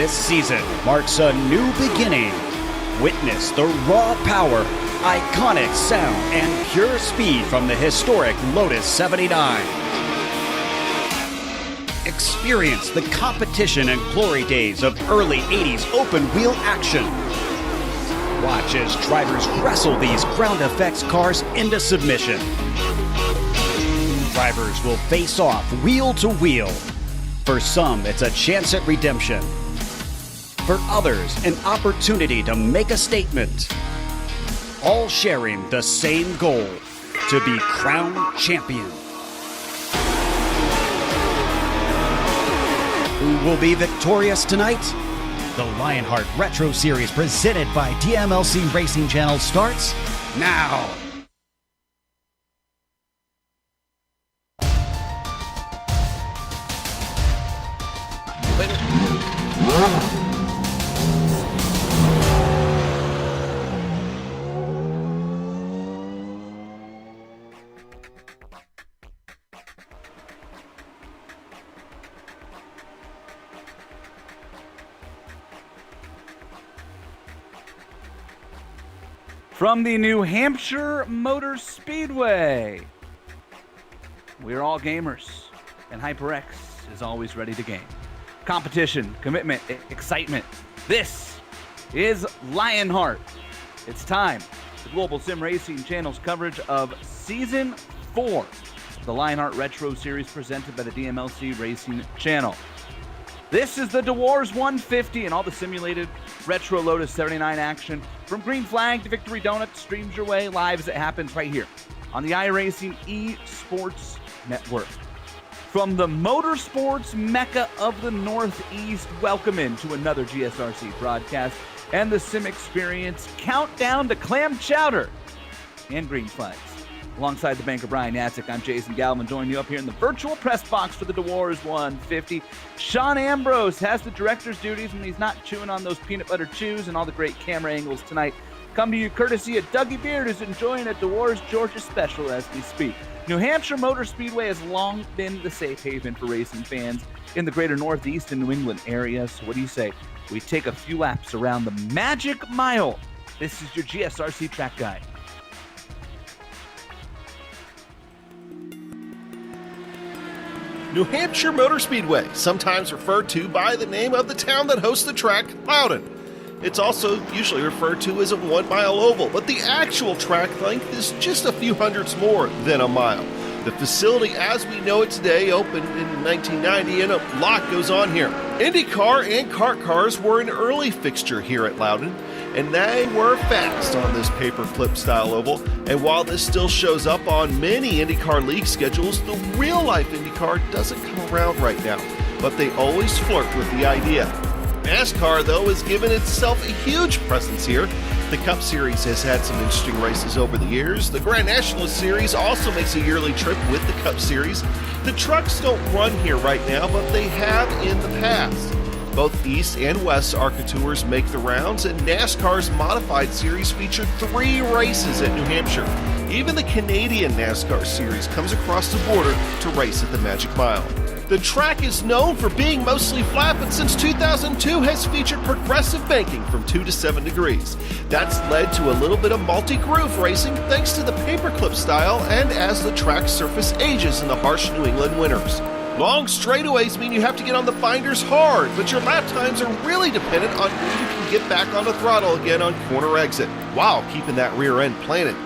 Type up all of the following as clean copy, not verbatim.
This season marks a new beginning. Witness the raw power, iconic sound, and pure speed from the historic Lotus 79. Experience the competition and glory days of early 80s open-wheel action. Watch as drivers wrestle these ground effects cars into submission. Drivers will face off wheel to wheel. For some, it's a chance at redemption. For others, an opportunity to make a statement. All sharing the same goal, to be crowned champion. Who will be victorious tonight? The Lionheart Retro Series presented by DMLC Racing Channel starts now. From the New Hampshire Motor Speedway, we're all gamers, and HyperX is always ready to game. Competition, commitment, excitement. This is Lionheart. It's time. The Global Sim Racing Channel's coverage of Season 4 of the Lionheart Retro Series presented by the DMLC Racing Channel. This is the Dewar's 150 and all the simulated retro Lotus 79 action from Green Flag to Victory Donut streams your way live as it happens right here on the iRacing eSports Network. From the motorsports mecca of the Northeast, welcome into another GSRC broadcast and the Sim Experience countdown to clam chowder and green flags. Alongside the banker Brian Yatzik, I'm Jason Galvin, joining you up here in the virtual press box for the Dewar's 150. Sean Ambrose has the director's duties when he's not chewing on those peanut butter chews, and all the great camera angles tonight come to you courtesy of Dougie Beard, who's enjoying a Dewar's Georgia special as we speak. New Hampshire Motor Speedway has long been the safe haven for racing fans in the greater Northeast and New England areas. So what do you say? We take a few laps around the Magic Mile. This is your GSRC track guide. New Hampshire Motor Speedway, sometimes referred to by the name of the town that hosts the track, Loudon. It's also usually referred to as a 1 mile oval, but the actual track length is just a few hundredths more than a mile. The facility as we know it today opened in 1990 and a lot goes on here. IndyCar and kart cars were an early fixture here at Loudon, and they were fast on this paperclip style oval. And while this still shows up on many IndyCar league schedules, the real life IndyCar doesn't come around right now, but they always flirt with the idea. NASCAR, though, has given itself a huge presence here. The Cup Series has had some interesting races over the years. The Grand National Series also makes a yearly trip with the Cup Series. The trucks don't run here right now, but they have in the past. Both East and West ARCA Tours make the rounds, and NASCAR's modified series featured 3 races at New Hampshire. Even the Canadian NASCAR series comes across the border to race at the Magic Mile. The track is known for being mostly flat, but since 2002 has featured progressive banking from 2 to 7 degrees. That's led to a little bit of multi-groove racing thanks to the paperclip style and as the track surface ages in the harsh New England winters. Long straightaways mean you have to get on the binders hard, but your lap times are really dependent on when you can get back on the throttle again on corner exit, while keeping that rear end planted.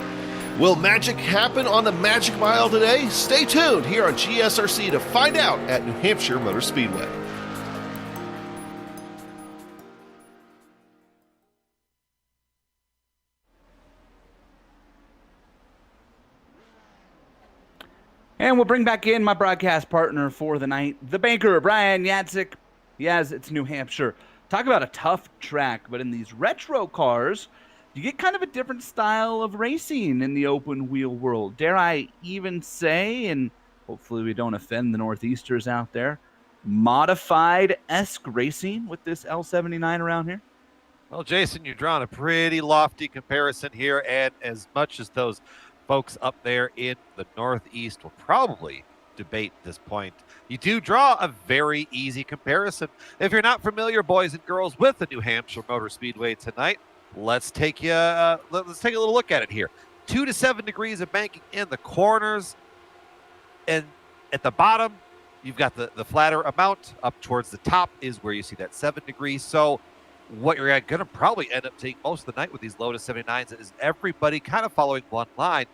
Will magic happen on the Magic Mile today? Stay tuned here on GSRC to find out at New Hampshire Motor Speedway. And we'll bring back in my broadcast partner for the night, the banker, Brian Yatzik. Yes, it's New Hampshire. Talk about a tough track, but in these retro cars, you get kind of a different style of racing in the open wheel world. Dare I even say, and hopefully we don't offend the Northeasters out there, modified-esque racing with this L79 around here? Well, Jason, you've drawn a pretty lofty comparison here, and as much as those folks up there in the Northeast will probably debate at this point. You do draw a very easy comparison. If you're not familiar, boys and girls, with the New Hampshire Motor Speedway tonight, let's take a little look at it here. 2 to 7 degrees of banking in the corners, and at the bottom, you've got the flatter amount. Up towards the top is where you see that 7 degrees. So what you're going to probably end up seeing most of the night with these Lotus 79s is everybody kind of following one line.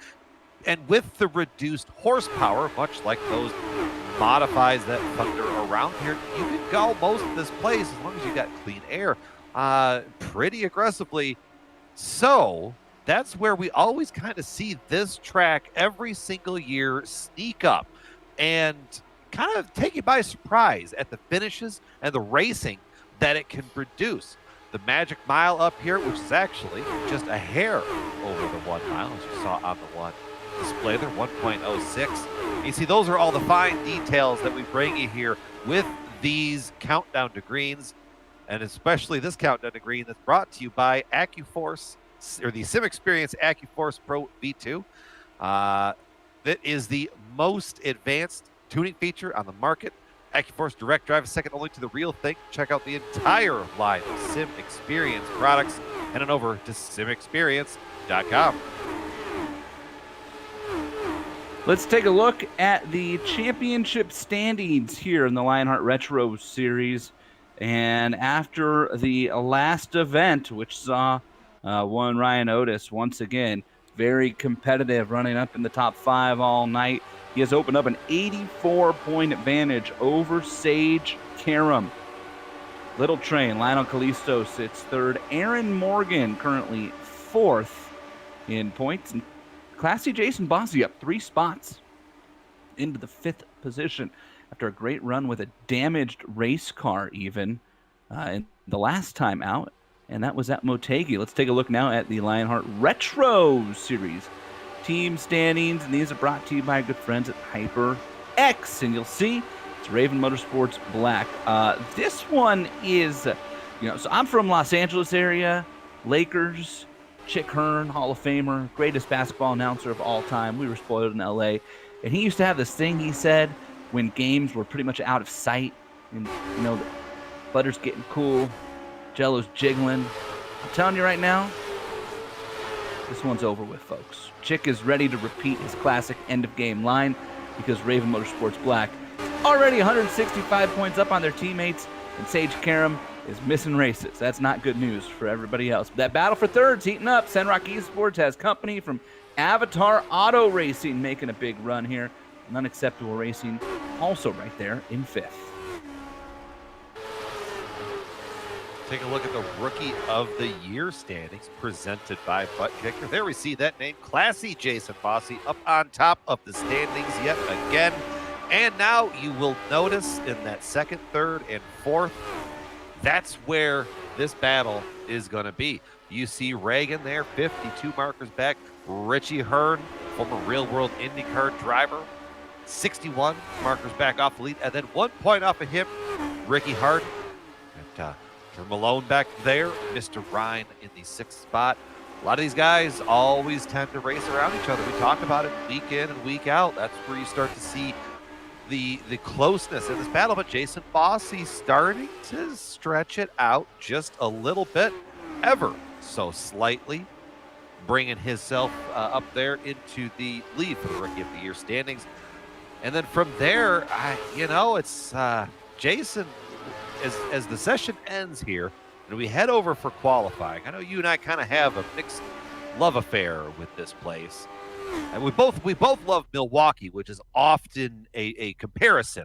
And with the reduced horsepower, much like those modifies that thunder around here, you can go most of this place as long as you got clean air pretty aggressively. So that's where we always kind of see this track every single year sneak up and kind of take you by surprise at the finishes and the racing that it can produce. The magic mile up here, which is actually just a hair over the 1 mile, as you saw on the one display there, 1.06. You see, those are all the fine details that we bring you here with these countdown to greens, and especially this countdown to green that's brought to you by AccuForce, or the Sim Experience AccuForce Pro V2. That is the most advanced tuning feature on the market. AccuForce Direct Drive is second only to the real thing. Check out the entire line of Sim Experience products and on over to simexperience.com. Let's take a look at the championship standings here in the Lionheart Retro Series. And after the last event, which saw one Ryan Otis once again very competitive, running up in the top 5 all night. He has opened up an 84-point advantage over Sage Karam. Little Train, Lionel Callisto sits third. Aaron Morgan currently 4th in points. And Classy Jason Bossy up 3 spots into the 5th position after a great run with a damaged race car even in the last time out. And that was at Motegi. Let's take a look now at the Lionheart Retro Series team standings, and these are brought to you by our good friends at HyperX, and you'll see it's Raven Motorsports Black. This one is, so I'm from Los Angeles area, Lakers, Chick Hearn, Hall of Famer, greatest basketball announcer of all time. We were spoiled in LA, and he used to have this thing he said when games were pretty much out of sight, and the butter's getting cool, Jello's jiggling. I'm telling you right now, this one's over with, folks. Chick is ready to repeat his classic end-of-game line because Raven Motorsports Black is already 165 points up on their teammates, and Sage Karam is missing races. That's not good news for everybody else. But that battle for third's heating up. Senrock Esports has company from Avatar Auto Racing making a big run here. And Unacceptable Racing also right there in 5th. Take a look at the Rookie of the Year standings presented by Butt Kicker. There we see that name, Classy Jason Bossy, up on top of the standings yet again. And now you will notice in that 2nd, 3rd, and 4th, that's where this battle is going to be. You see Reagan there, 52 markers back. Richie Hearn, former real-world IndyCar driver, 61 markers back off the lead. And then 1 point off of him, Ricky Hart. And Malone back there, Mr. Ryan in the 6th spot. A lot of these guys always tend to race around each other. We talk about it week in and week out. That's where you start to see the closeness in this battle. But Jason Bossy starting to stretch it out just a little bit, ever so slightly, bringing himself up there into the lead for the Rookie of the Year standings. And then from there, it's Jason. As the session ends here and we head over for qualifying, I know you and I kind of have a mixed love affair with this place, and we both love Milwaukee, which is often a comparison,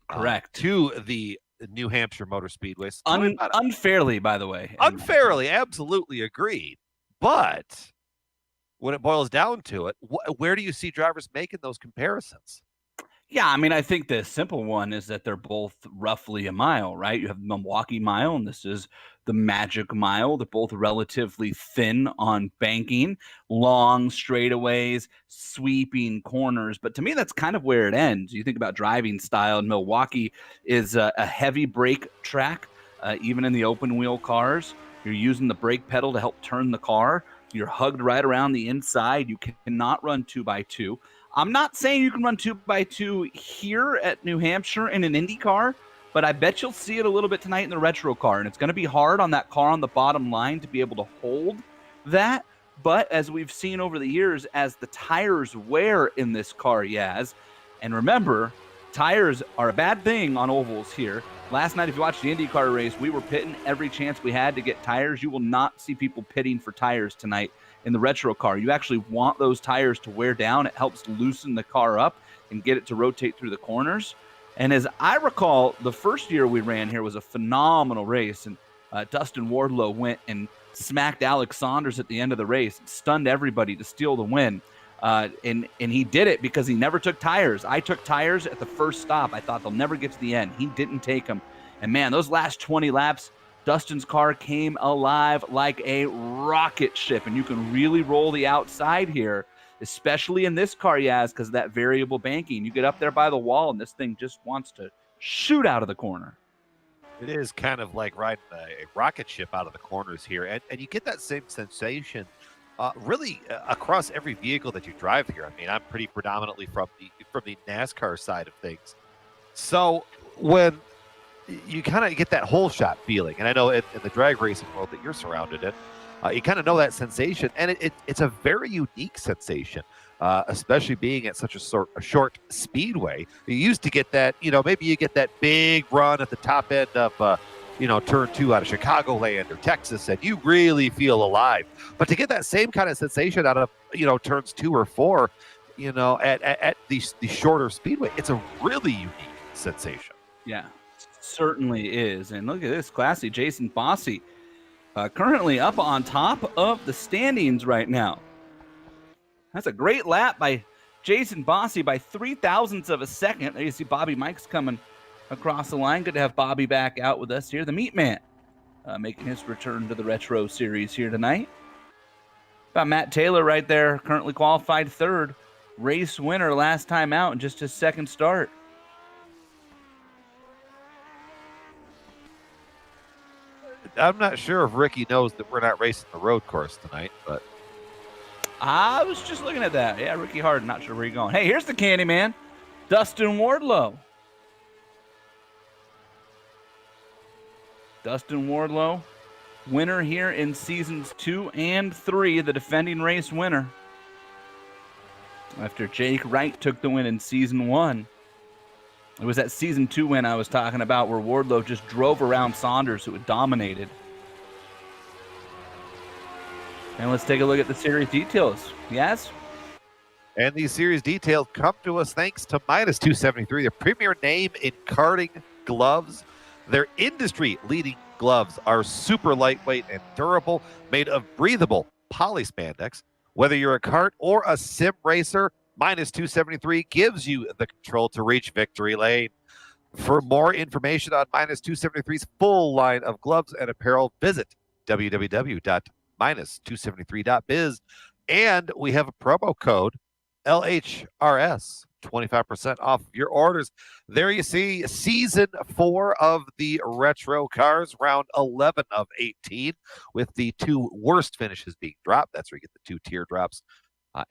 correct, to the New Hampshire Motor Speedway. Unfairly, by the way. Unfairly, absolutely agreed. But when it boils down to it, where do you see drivers making those comparisons? Yeah, I mean, I think the simple one is that they're both roughly a mile, right? You have the Milwaukee Mile, and this is the Magic Mile. They're both relatively thin on banking, long straightaways, sweeping corners. But to me, that's kind of where it ends. You think about driving style, and Milwaukee is a heavy brake track, even in the open wheel cars. You're using the brake pedal to help turn the car. You're hugged right around the inside. You cannot run 2x2. I'm not saying you can run 2x2 here at New Hampshire in an Indy car, but I bet you'll see it a little bit tonight in the retro car. And it's going to be hard on that car on the bottom line to be able to hold that. But as we've seen over the years, as the tires wear in this car, Yaz, and remember, tires are a bad thing on ovals here. Last night, if you watched the IndyCar race, we were pitting every chance we had to get tires. You will not see people pitting for tires tonight in the retro car. You actually want those tires to wear down. It helps loosen the car up and get it to rotate through the corners. And as I recall, the first year we ran here was a phenomenal race, and Dustin Wardlow went and smacked Alex Saunders at the end of the race, stunned everybody to steal the win. And he did it because he never took tires. I took tires at the first stop. I thought they'll never get to the end. He didn't take them. And man, those last 20 laps, Dustin's car came alive like a rocket ship. And you can really roll the outside here, especially in this car, Yaz, because of that variable banking. You get up there by the wall and this thing just wants to shoot out of the corner. It is kind of like riding a rocket ship out of the corners here. And you get that same sensation really across every vehicle that you drive here. I mean, I'm pretty predominantly from the NASCAR side of things. So when you kind of get that whole shot feeling, and I know in the drag racing world that you're surrounded in, you kind of know that sensation. And it's a very unique sensation. Especially being at such a short speedway. You used to get that, maybe you get that big run at the top end of, turn 2 out of Chicagoland or Texas, and you really feel alive. But to get that same kind of sensation out of, turns 2 or 4, at the shorter speedway, it's a really unique sensation. Yeah, certainly is. And look at this, classy Jason Bossy, currently up on top of the standings right now. That's a great lap by Jason Bossy by 0.003 of a second. There you see Bobby Mikes coming across the line. Good to have Bobby back out with us here. The Meat Man making his return to the Retro Series here tonight. Got Matt Taylor right there, currently qualified 3rd. Race winner last time out in just his 2nd start. I'm not sure if Ricky knows that we're not racing the road course tonight, but I was just looking at that. Yeah, Ricky Harden, not sure where you're going. Hey, here's the Candyman, Dustin Wardlow. Dustin Wardlow, winner here in seasons 2 and 3, the defending race winner. After Jake Wright took the win in season 1. It was that season 2 win I was talking about where Wardlow just drove around Saunders, who had dominated. And let's take a look at the series details. Yes? And these series details come to us thanks to Minus 273, the premier name in karting gloves. Their industry-leading gloves are super lightweight and durable, made of breathable poly spandex. Whether you're a kart or a sim racer, Minus 273 gives you the control to reach victory lane. For more information on Minus 273's full line of gloves and apparel, visit www.minus273.biz. And we have a promo code LHRS, 25% off of your orders. There you see season 4 of the retro cars, round 11 of 18, with the 2 worst finishes being dropped. That's where you get the 2 teardrops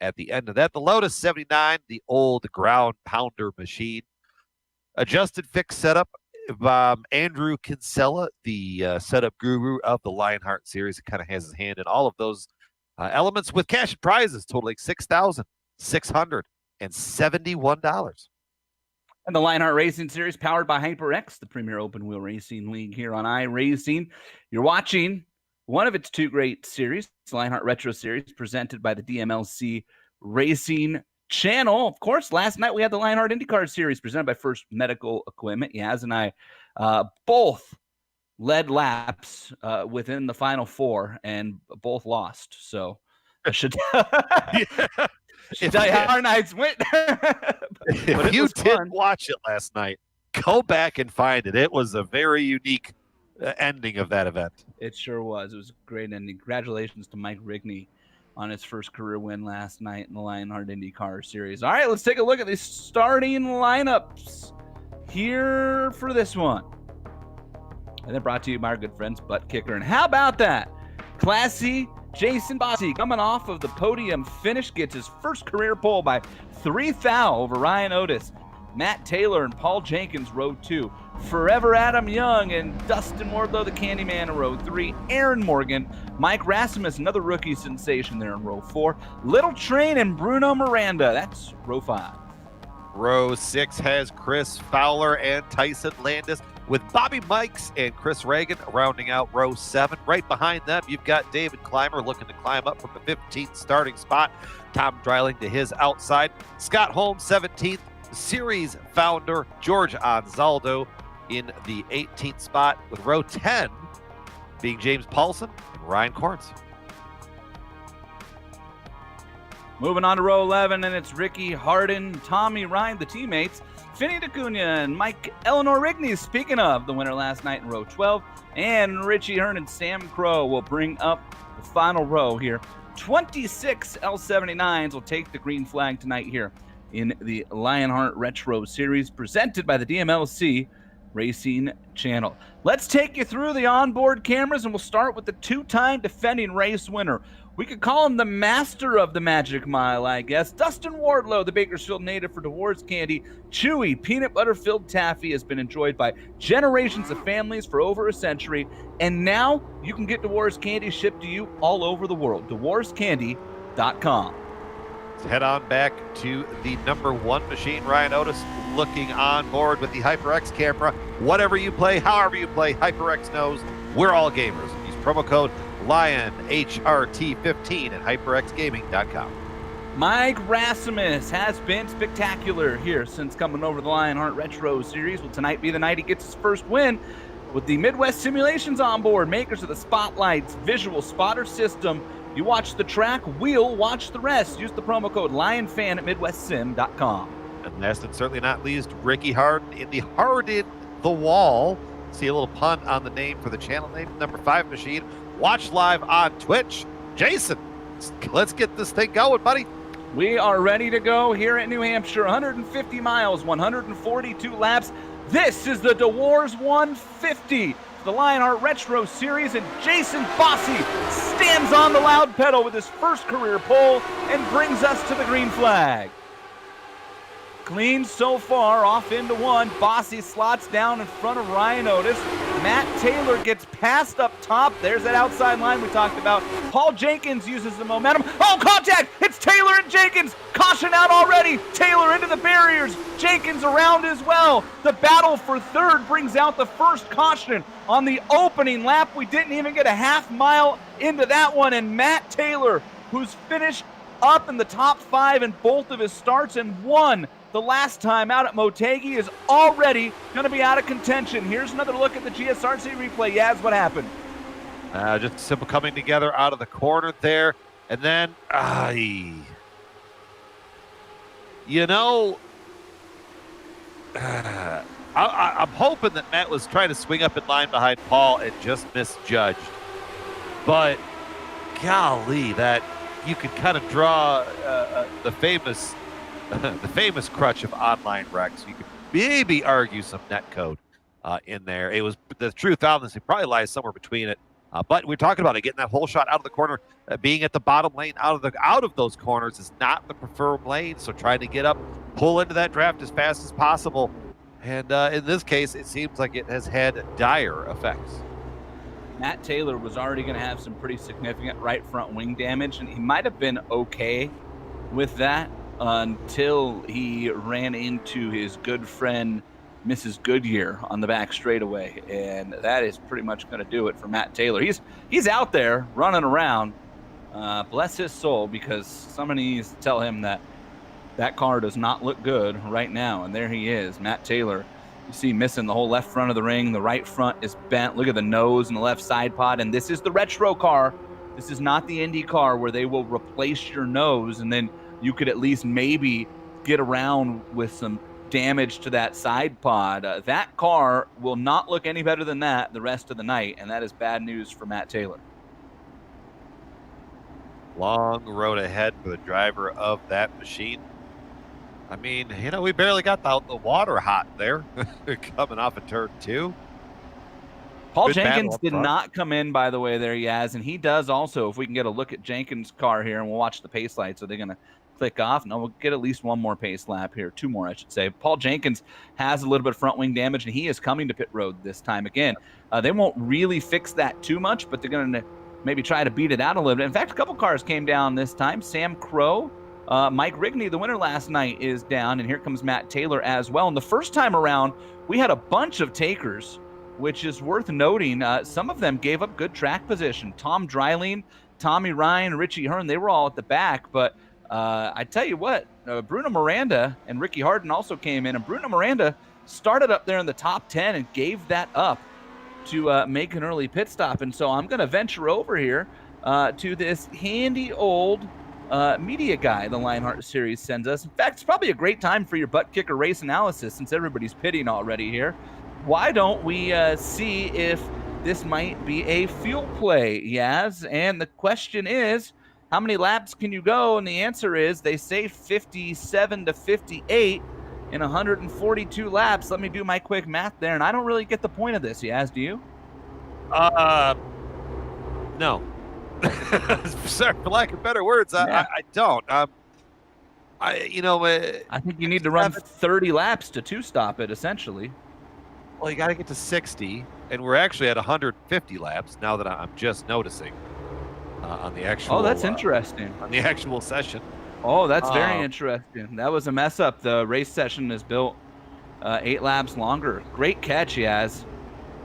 at the end of that. The Lotus 79, the old ground pounder machine. Adjusted fixed setup. Andrew Kinsella, the setup guru of the Lionheart series, kind of has his hand in all of those elements, with cash and prizes totaling $6,671. And the Lionheart Racing Series, powered by HyperX, the premier open wheel racing league here on iRacing. You're watching one of its 2 great series, the Lionheart Retro Series, presented by the DMLC Racing Channel. Of course, last night we had the Lionheart IndyCar Series presented by First Medical Equipment. Yaz and I both led laps within the final 4 and both lost. So I should, should tell you how our nights went. If you didn't watch it last night, go back and find it. It was a very unique ending of that event. It sure was. It was a great ending. Congratulations to Mike Rigney on his first career win last night in the Lionheart IndyCar Series. All right, let's take a look at the starting lineups here for this one. And then brought to you by our good friends Butt Kicker. And how about that? Classy Jason Bossy, coming off of the podium finish, gets his first career pole by 3 thou over Ryan Otis. Matt Taylor and Paul Jenkins, row 2. Forever Adam Young and Dustin Wardlow, the Candyman, in row 3. Aaron Morgan, Mike Rasmus, another rookie sensation there in row 4. Little Train and Bruno Miranda, that's row 5. Row 6 has Chris Fowler and Tyson Landis, with Bobby Mikes and Chris Reagan rounding out row 7. Right behind them, you've got David Clymer looking to climb up from the 15th starting spot. Tom Dreiling to his outside. Scott Holmes, 17th. Series founder George Anzaldo in the 18th spot, with row 10 being James Paulson and Ryan Corns. Moving on to row 11, and it's Ricky Harden, Tommy Ryan, the teammates, Finney DeCunha and Mike Eleanor Rigney, speaking of the winner last night in row 12, and Richie Hearn and Sam Crow will bring up the final row here. 26 L79s will take the green flag tonight here in the Lionheart Retro Series, presented by the DMLC Racing Channel. Let's take you through the onboard cameras, and we'll start with the 2-time defending race winner. We could call him the master of the Magic Mile, I guess. Dustin Wardlow, the Bakersfield native for Dewar's Candy. Chewy, peanut butter-filled taffy has been enjoyed by generations of families for over a century, and now you can get Dewar's Candy shipped to you all over the world. DewarsCandy.com. Let's head on back to the number 1 machine. Ryan Otis looking on board with the HyperX camera. Whatever you play, however you play, HyperX knows we're all gamers. Use promo code LionHRT15 at HyperXGaming.com. Mike Rasmus has been spectacular here since coming over the Lionheart Retro Series. Will tonight be the night he gets his first win with the Midwest Simulations on board, makers of the Spotlights visual spotter system. You watch the track, we'll watch the rest. Use the promo code LionFan at MidwestSim.com. And last and certainly not least, Ricky Harden in the Harden the Wall. See a little pun on the name for the channel name, number 5 machine. Watch live on Twitch. Jason, let's get this thing going, buddy. We are ready to go here at New Hampshire. 150 miles, 142 laps. This is the Dewar's 150. The Lionheart Retro Series, and Jason Bossy stands on the loud pedal with his first career pole and brings us to the green flag. Clean so far, off into 1. Bossy slots down in front of Ryan Otis. Matt Taylor gets passed up top. There's that outside line we talked about. Paul Jenkins uses the momentum. Oh, contact! It's Taylor and Jenkins! Caution out already! Taylor into the barriers. Jenkins around as well. The battle for third brings out the first caution on the opening lap. We didn't even get a half mile into that one, and Matt Taylor, who's finished up in the top 5 in both of his starts and won the last time out at Motegi, is already going to be out of contention. Here's another look at the GSRC replay. Yaz, what happened? Just simple coming together out of the corner there. And then, you know, I'm hoping that Matt was trying to swing up in line behind Paul and just misjudged. But golly, that you could kind of draw the famous crutch of online wrecks. You could maybe argue some net code in there. It was the truth, honestly, probably lies somewhere between it. But we're talking about it, getting that whole shot out of the corner, being at the bottom lane out of those corners is not the preferred lane. So trying to get up, pull into that draft as fast as possible. And in this case, it seems like it has had dire effects. Matt Taylor was already going to have some pretty significant right front wing damage, and he might have been okay with that until he ran into his good friend Mrs. Goodyear on the back straightaway, and that is pretty much going to do it for Matt Taylor. He's out there running around, bless his soul, because somebody needs to tell him that car does not look good right now, and there he is, Matt Taylor. You see missing the whole left front of the ring. The right front is bent. Look at the nose and the left side pod, and this is the retro car. This is not the Indy car where they will replace your nose, and then you could at least maybe get around with some damage to that side pod. That car will not look any better than that the rest of the night, and that is bad news for Matt Taylor. Long road ahead for the driver of that machine. I mean, you know, we barely got the water hot there coming off of turn 2. Paul Good battle Jenkins up did front. not come in, by the way, there, Yaz, and he does also, if we can get a look at Jenkins' car here, and we'll watch the pace lights. Are they going to click off? No, we'll get at least one more pace lap here, 2 more, I should say. Paul Jenkins has a little bit of front wing damage, and he is coming to pit road this time again. They won't really fix that too much, but they're going to maybe try to beat it out a little bit. In fact, a couple cars came down this time. Sam Crow, Mike Rigney, the winner last night, is down, and here comes Matt Taylor as well. And the first time around, we had a bunch of takers, which is worth noting. Some of them gave up good track position. Tom Dreiling, Tommy Ryan, Richie Hearn, they were all at the back. But I tell you what, Bruno Miranda and Ricky Harden also came in. And Bruno Miranda started up there in the top 10 and gave that up to make an early pit stop. And so I'm going to venture over here to this handy old media guy the Lionheart series sends us. In fact, it's probably a great time for your butt kicker race analysis since everybody's pitting already here. Why don't we see if this might be a fuel play, Yaz? And the question is, how many laps can you go? And the answer is, they say 57 to 58 in 142 laps. Let me do my quick math there, and I don't really get the point of this, Yaz. Do you? No. Sorry, for lack of better words, I don't. I think you need to run 30 laps to two-stop it, essentially. Well, you got to get to 60, and we're actually at 150 laps now that I'm just noticing on the actual. Oh, that's interesting. On the actual session. Oh, that's very interesting. That was a mess up. The race session is built 8 laps longer. Great catch, Yaz.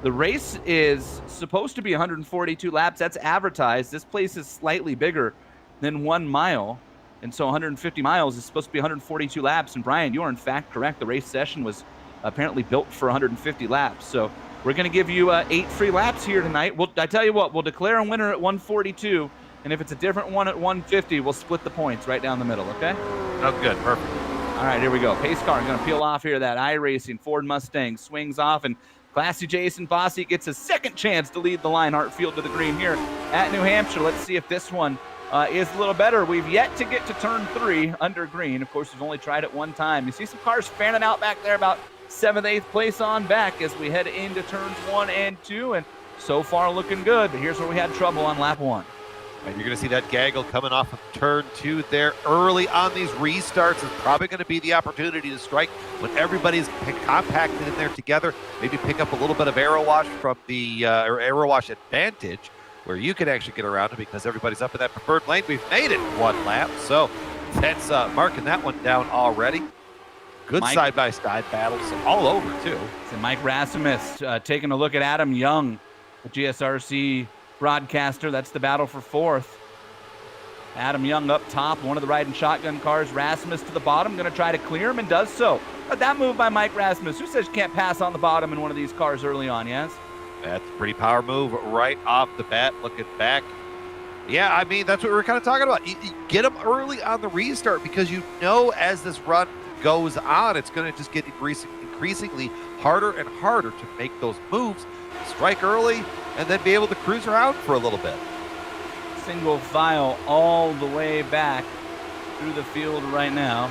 The race is supposed to be 142 laps. That's advertised. This place is slightly bigger than 1 mile. And so 150 miles is supposed to be 142 laps. And Brian, you are in fact correct. The race session was apparently built for 150 laps. So we're going to give you 8 free laps here tonight. I tell you what, we'll declare a winner at 142. And if it's a different one at 150, we'll split the points right down the middle, okay? Oh, good. Perfect. All right, here we go. Pace car going to peel off here. That iRacing Ford Mustang swings off, and Classy Jason Bossy gets a second chance to lead the Lionheart field to the green here at New Hampshire. Let's see if this one is a little better. We've yet to get to turn 3 under green. Of course, we've only tried it one time. You see some cars fanning out back there, about 7th, 8th place on back as we head into turns 1 and 2, and so far looking good. But here's where we had trouble on lap 1. And you're going to see that gaggle coming off of turn 2 there early on these restarts is probably going to be the opportunity to strike when everybody's compacted in there together. Maybe pick up a little bit of aero wash from the aero wash advantage where you can actually get around it because everybody's up in that preferred lane. We've made it 1 lap, so that's marking that one down already. Good side-by-side battles all over, too. So Mike Rasmus taking a look at Adam Young, the GSRC broadcaster. That's the battle for 4th. Adam Young up top, one of the riding shotgun cars. Rasmus to the bottom, going to try to clear him, and does so. But that move by Mike Rasmus. Who says you can't pass on the bottom in one of these cars early on, yes? That's a pretty power move right off the bat, looking back. Yeah, I mean, that's what we're kind of talking about. You get them early on the restart because you know as this run goes on, it's going to just get increasingly harder and harder to make those moves. Strike early and then be able to cruise around for a little bit. Single file all the way back through the field right now.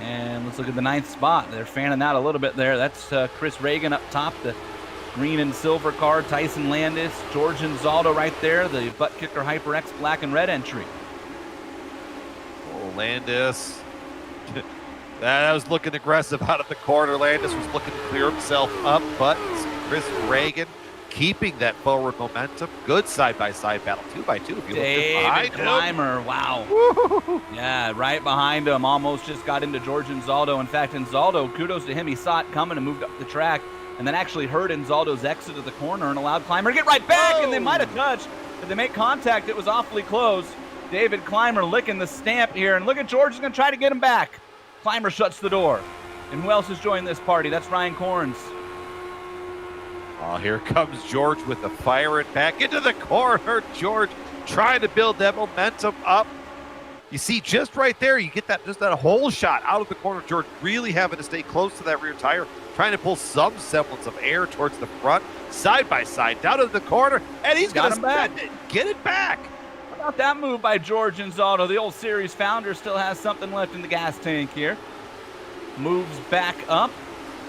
And let's look at the 9th spot. They're fanning out a little bit there. That's Chris Reagan up top, the green and silver car. Tyson Landis, George Anzaldo right there, the butt kicker HyperX black and red entry. Oh, Landis. That was looking aggressive out of the corner. Landis was looking to clear himself up, but Chris Reagan keeping that forward momentum. Good side-by-side battle, 2x2. If you David Clymer, wow. Woo-hoo-hoo. Yeah, right behind him. Almost just got into George Anzaldo. In fact, Anzaldo, kudos to him. He saw it coming and moved up the track, and then actually heard Anzaldo's exit of the corner and allowed Clymer to get right back, and they might have touched. If they make contact, it was awfully close. David Clymer licking the stamp here, and look at George is going to try to get him back. Clymer shuts the door. And who else has joined this party? That's Ryan Corns. Oh, here comes George with the fire and back into the corner. George trying to build that momentum up. You see, just right there, you get that whole shot out of the corner. George really having to stay close to that rear tire, trying to pull some semblance of air towards the front, side by side, down to the corner, and he's going to get it back. How about that move by George Anzaldo? The old series founder still has something left in the gas tank here. Moves back up.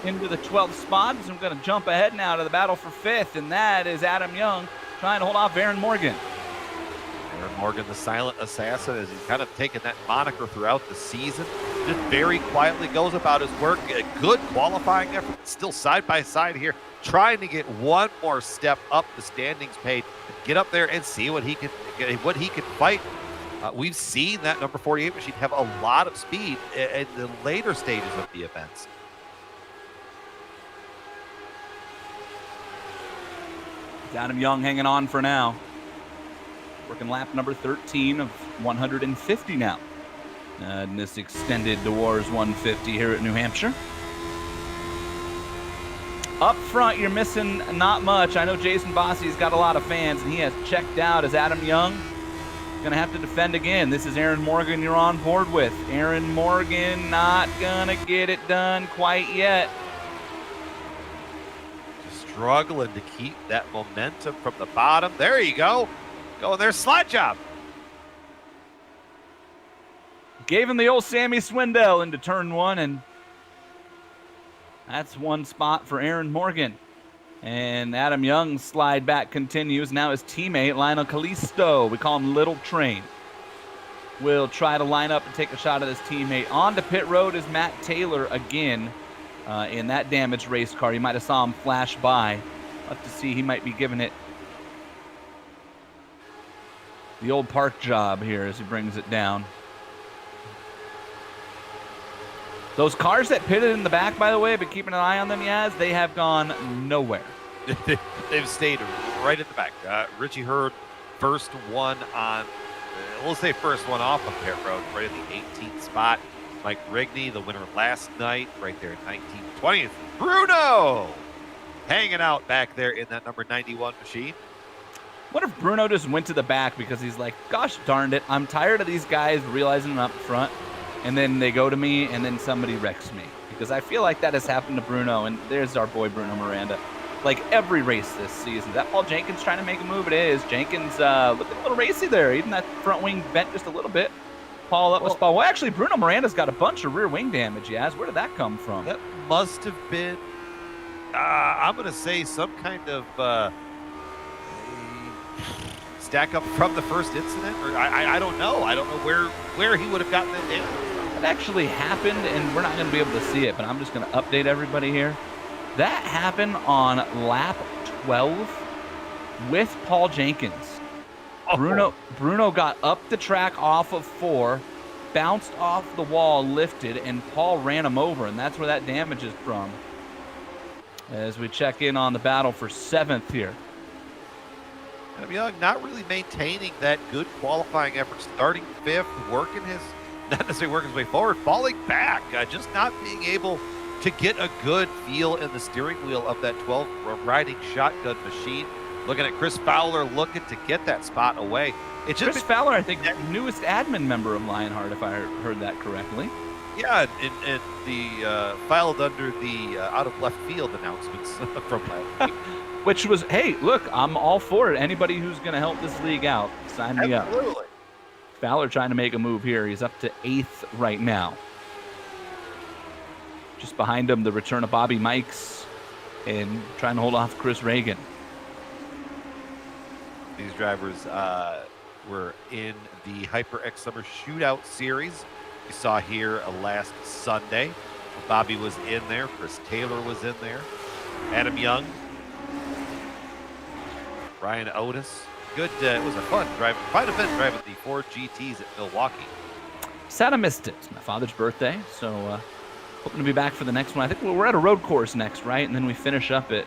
into the 12th spot. So I'm going to jump ahead now to the battle for 5th, and that is Adam Young trying to hold off Aaron Morgan. Aaron Morgan, the silent assassin, as he's kind of taken that moniker throughout the season. Just very quietly goes about his work. A good qualifying effort, still side by side here, trying to get one more step up the standings page, get up there and see what he can fight. We've seen that number 48 machine have a lot of speed in the later stages of the events. Adam Young hanging on for now. Working lap number 13 of 150 now. In this extended Dewar's 150 here at New Hampshire. Up front, you're missing not much. I know Jason Bossie's got a lot of fans, and he has checked out as Adam Young going to have to defend again. This is Aaron Morgan you're on board with. Aaron Morgan not going to get it done quite yet. Struggling to keep that momentum from the bottom. There you go. Going there, slide job. Gave him the old Sammy Swindell into turn 1, and that's one spot for Aaron Morgan. And Adam Young's slide back continues. Now his teammate, Lionel Callisto, we call him Little Train, will try to line up and take a shot at his teammate. On to pit road is Matt Taylor again in that damaged race car. You might have saw him flash by. We'll have to see. He might be giving it the old park job here as he brings it down. Those cars that pitted in the back, by the way, but keeping an eye on them, Yaz, they have gone nowhere. They've stayed right at the back. Richie Hurd, first one on, we'll say first one off of pit road, right at the 18th spot. Mike Rigney, the winner last night, right there at 19th, 20th. Bruno hanging out back there in that number 91 machine. What if Bruno just went to the back because he's like, gosh darned it, I'm tired of these guys realizing I'm up front, and then they go to me, and then somebody wrecks me. Because I feel like that has happened to Bruno, and there's our boy Bruno Miranda. Like every race this season. Is that Paul Jenkins trying to make a move? It is. Jenkins looking a little racy there. Even that front wing bent just a little bit. Paul up with Paul. Well, actually, Bruno Miranda's got a bunch of rear wing damage, Yaz. Where did that come from? That must have been, I'm going to say, some kind of stack up from the first incident. Or I don't know. I don't know where he would have gotten that damage. That actually happened, and we're not going to be able to see it, but I'm just going to update everybody here. That happened on lap 12 with Paul Jenkins. Oh. Bruno got up the track off of 4, bounced off the wall, lifted, and Paul ran him over, and that's where that damage is from. As we check in on the battle for 7th here. Adam Young not really maintaining that good qualifying effort, starting 5th, not necessarily working his way forward, falling back, just not being able to get a good feel in the steering wheel of that 12 riding shotgun machine. Looking at Chris Fowler looking to get that spot away. It's just Chris Fowler, I think, newest admin member of Lionheart, if I heard that correctly. Yeah, and the filed under the out of left field announcements from last week. Which was, hey, look, I'm all for it. Anybody who's going to help this league out, sign me up. Absolutely. Fowler trying to make a move here. He's up to 8th right now. Just behind him, the return of Bobby Mikes and trying to hold off Chris Reagan. These drivers were in the HyperX Summer Shootout Series. You saw here last Sunday. Bobby was in there. Chris Taylor was in there. Adam Young. Ryan Otis. Good. It was a fun event driving the Ford GTs at Milwaukee. Sad I missed it. It's my father's birthday, so hoping to be back for the next one. I think we're at a road course next, right? And then we finish up at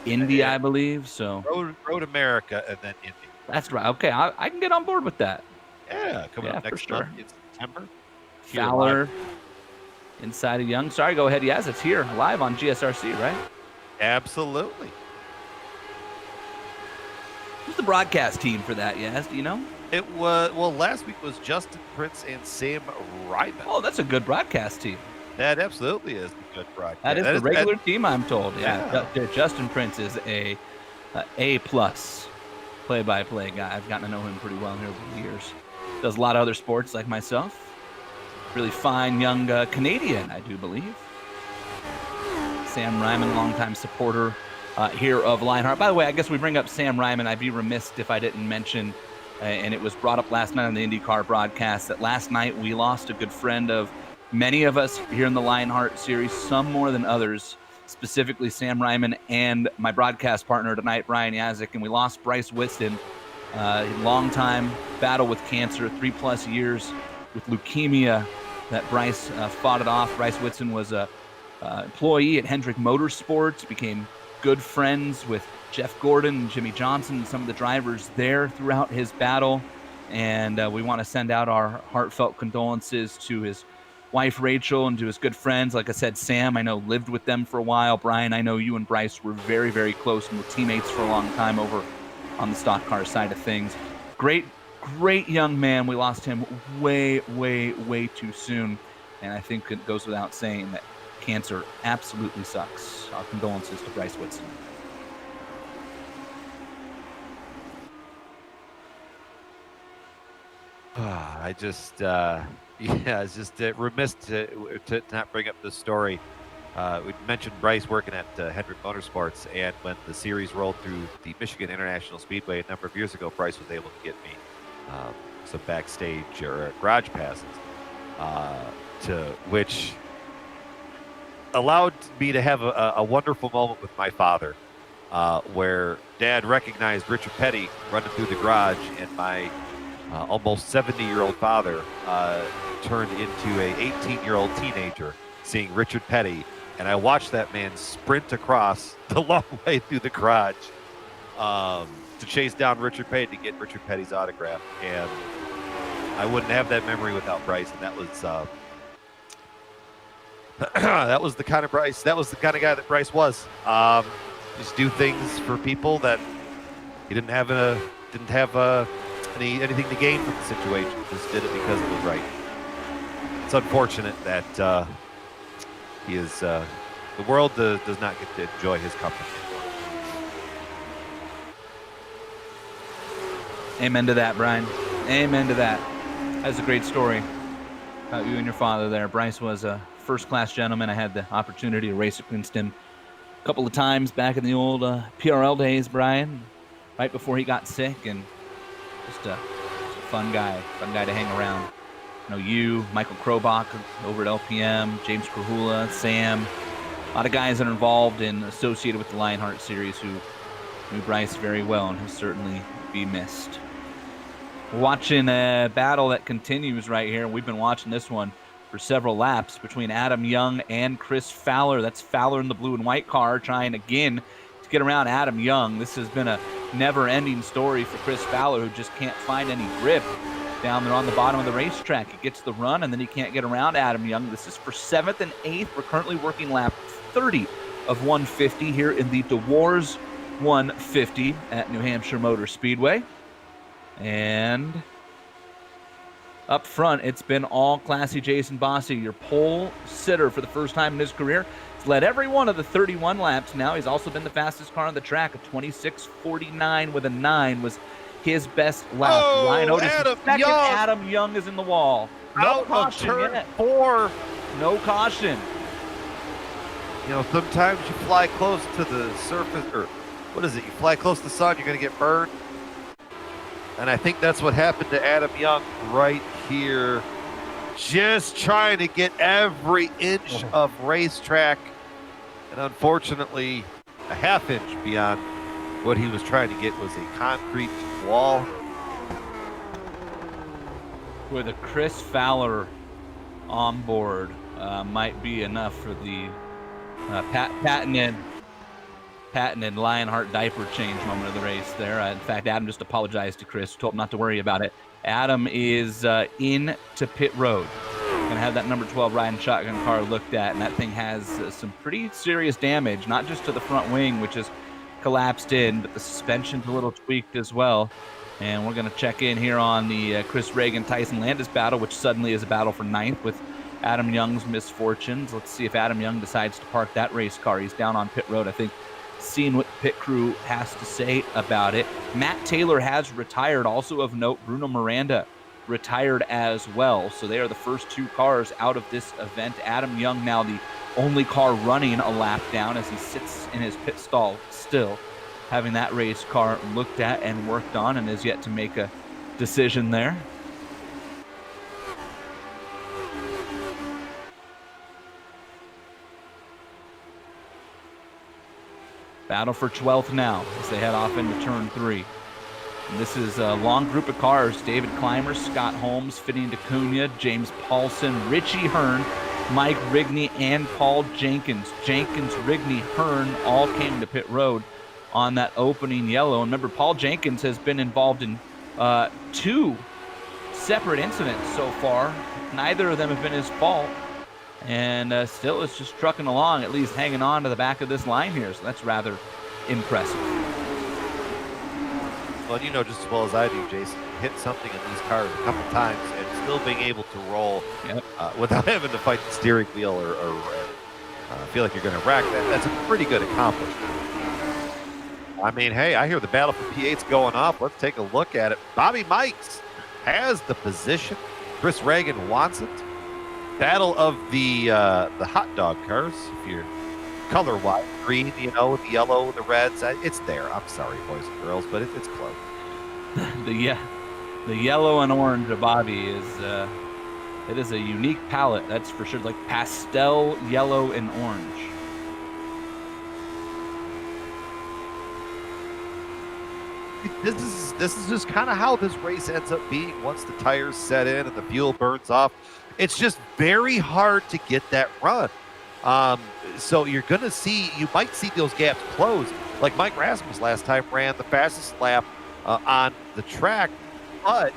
Indy, I believe. So Road America and then Indy. That's right. Okay, I can get on board with that. Yeah, coming up next month in September. Fowler inside of Young. Sorry, go ahead. Yes, it's here live on GSRC, right? Absolutely. Who's the broadcast team for that, Yes? Do you know? It was, well, last week was Justin Prince and Sam Ryman. Oh, that's a good broadcast team. That absolutely is a good broadcast. That is the regular team, I'm told. Yeah. Justin Prince is a plus play-by-play guy. I've gotten to know him pretty well here over the years. Does a lot of other sports like myself. Really fine young Canadian, I do believe. Sam Ryman, longtime supporter here of Lionheart. By the way, I guess we bring up Sam Ryman. I'd be remiss if I didn't mention, and it was brought up last night on the IndyCar broadcast, that last night we lost a good friend of many of us here in the Lionheart series, some more than others, specifically Sam Ryman and my broadcast partner tonight, Brian Yazik, and we lost Bryce Whitson. Long time battle with cancer, 3+ years with leukemia that Bryce fought it off. Bryce Whitson was a employee at Hendrick Motorsports, became good friends with Jeff Gordon and Jimmy Johnson and some of the drivers there throughout his battle. And we want to send out our heartfelt condolences to his wife, Rachel, and to his good friends. Like I said, Sam, I know, lived with them for a while. Brian, I know you and Bryce were very, very close and were teammates for a long time over on the stock car side of things. Great young man. We lost him way, way, way too soon. And I think it goes without saying that cancer absolutely sucks. Our condolences to Bryce Whitson. I just, it's just remiss to not bring up this story. We mentioned Bryce working at Hendrick Motorsports, and when the series rolled through the Michigan International Speedway a number of years ago, Bryce was able to get me some backstage or garage passes, to which allowed me to have a wonderful moment with my father, where Dad recognized Richard Petty running through the garage, and my almost 70-year-old father turned into a 18-year-old teenager seeing Richard Petty, and I watched that man sprint across the long way through the garage to chase down Richard Petty to get Richard Petty's autograph. And I wouldn't have that memory without Bryce, and that was that was the kind of Bryce. That was the kind of guy that Bryce was. Just do things for people that he didn't have anything to gain from the situation. Just did it because it was right. It's unfortunate that he is. The world does not get to enjoy his company. Amen to that, Brian. Amen to that. That's a great story about you and your father there. Bryce was a first-class gentleman. I had the opportunity to race against him a couple of times back in the old PRL days, Brian, right before he got sick, and just a fun guy to hang around. You know, you, Michael Krobach over at LPM, James Krahula, Sam, a lot of guys that are involved and associated with the Lionheart series who knew Bryce very well and will certainly be missed. We're watching a battle that continues right here. We've been watching this one for several laps between Adam Young and Chris Fowler. That's Fowler in the blue and white car trying again to get around Adam Young. This has been a never-ending story for Chris Fowler, who just can't find any grip down there on the bottom of the racetrack. He gets the run, and then he can't get around Adam Young. This is for 7th and 8th. We're currently working lap 30 of 150 here in the Dewar's 150 at New Hampshire Motor Speedway. And up front, it's been all classy Jason Bossy, your pole sitter for the first time in his career. He's led every one of the 31 laps now. He's also been the fastest car on the track. A 26:49 with a 9 was his best lap. Oh, Ryan Otis, second. Young. Adam Young is in the wall. No Out caution of turn yet. 4. No caution. You know, sometimes you fly close to the surface, or what is it? You fly close to the sun, you're going to get burned. And I think that's what happened to Adam Young right here. Just trying to get every inch of racetrack. And unfortunately, a half inch beyond what he was trying to get was a concrete wall. With a Chris Fowler on board might be enough for the patented Lionheart diaper change moment of the race there. In fact, Adam just apologized to Chris, told him not to worry about it. Adam is into pit road. Going to have that number 12 riding shotgun car looked at, and that thing has some pretty serious damage, not just to the front wing, which is collapsed in, but the suspension's a little tweaked as well. And we're going to check in here on the Chris Reagan-Tyson Landis battle, which suddenly is a battle for 9th with Adam Young's misfortunes. Let's see if Adam Young decides to park that race car. He's down on pit road, I think, seeing what the pit crew has to say about it. Matt Taylor has retired. Also of note, Bruno Miranda retired as well. So they are the first 2 cars out of this event. Adam Young now the only car running a lap down as he sits in his pit stall still, having that race car looked at and worked on, and is yet to make a decision there. Battle for 12th now as they head off into turn 3. And this is a long group of cars. David Clymer, Scott Holmes, Fitting DeCunha, James Paulson, Richie Hearn, Mike Rigney, and Paul Jenkins. Jenkins, Rigney, Hearn all came to pit road on that opening yellow. And remember, Paul Jenkins has been involved in 2 separate incidents so far. Neither of them have been his fault. And still is just trucking along, at least hanging on to the back of this line here. So that's rather impressive. Well, you know just as well as I do, Jason, hit something in these cars a couple times and still being able to roll without having to fight the steering wheel or feel like you're going to wreck. That's a pretty good accomplishment. I mean, hey, I hear the battle for P8's going off. Let's take a look at it. Bobby Mikes has the position. Chris Reagan wants it. Battle of the hot dog cars. If you're color-wise, green, you know, the yellow, the reds, it's there. I'm sorry, boys and girls, but it's close. The yellow and orange of Bobby is it is a unique palette, that's for sure. Like pastel yellow and orange. This is just kind of how this race ends up being once the tires set in and the fuel burns off. It's just very hard to get that run. So you might see those gaps close. Like Mike Rasmus last time ran the fastest lap on the track, but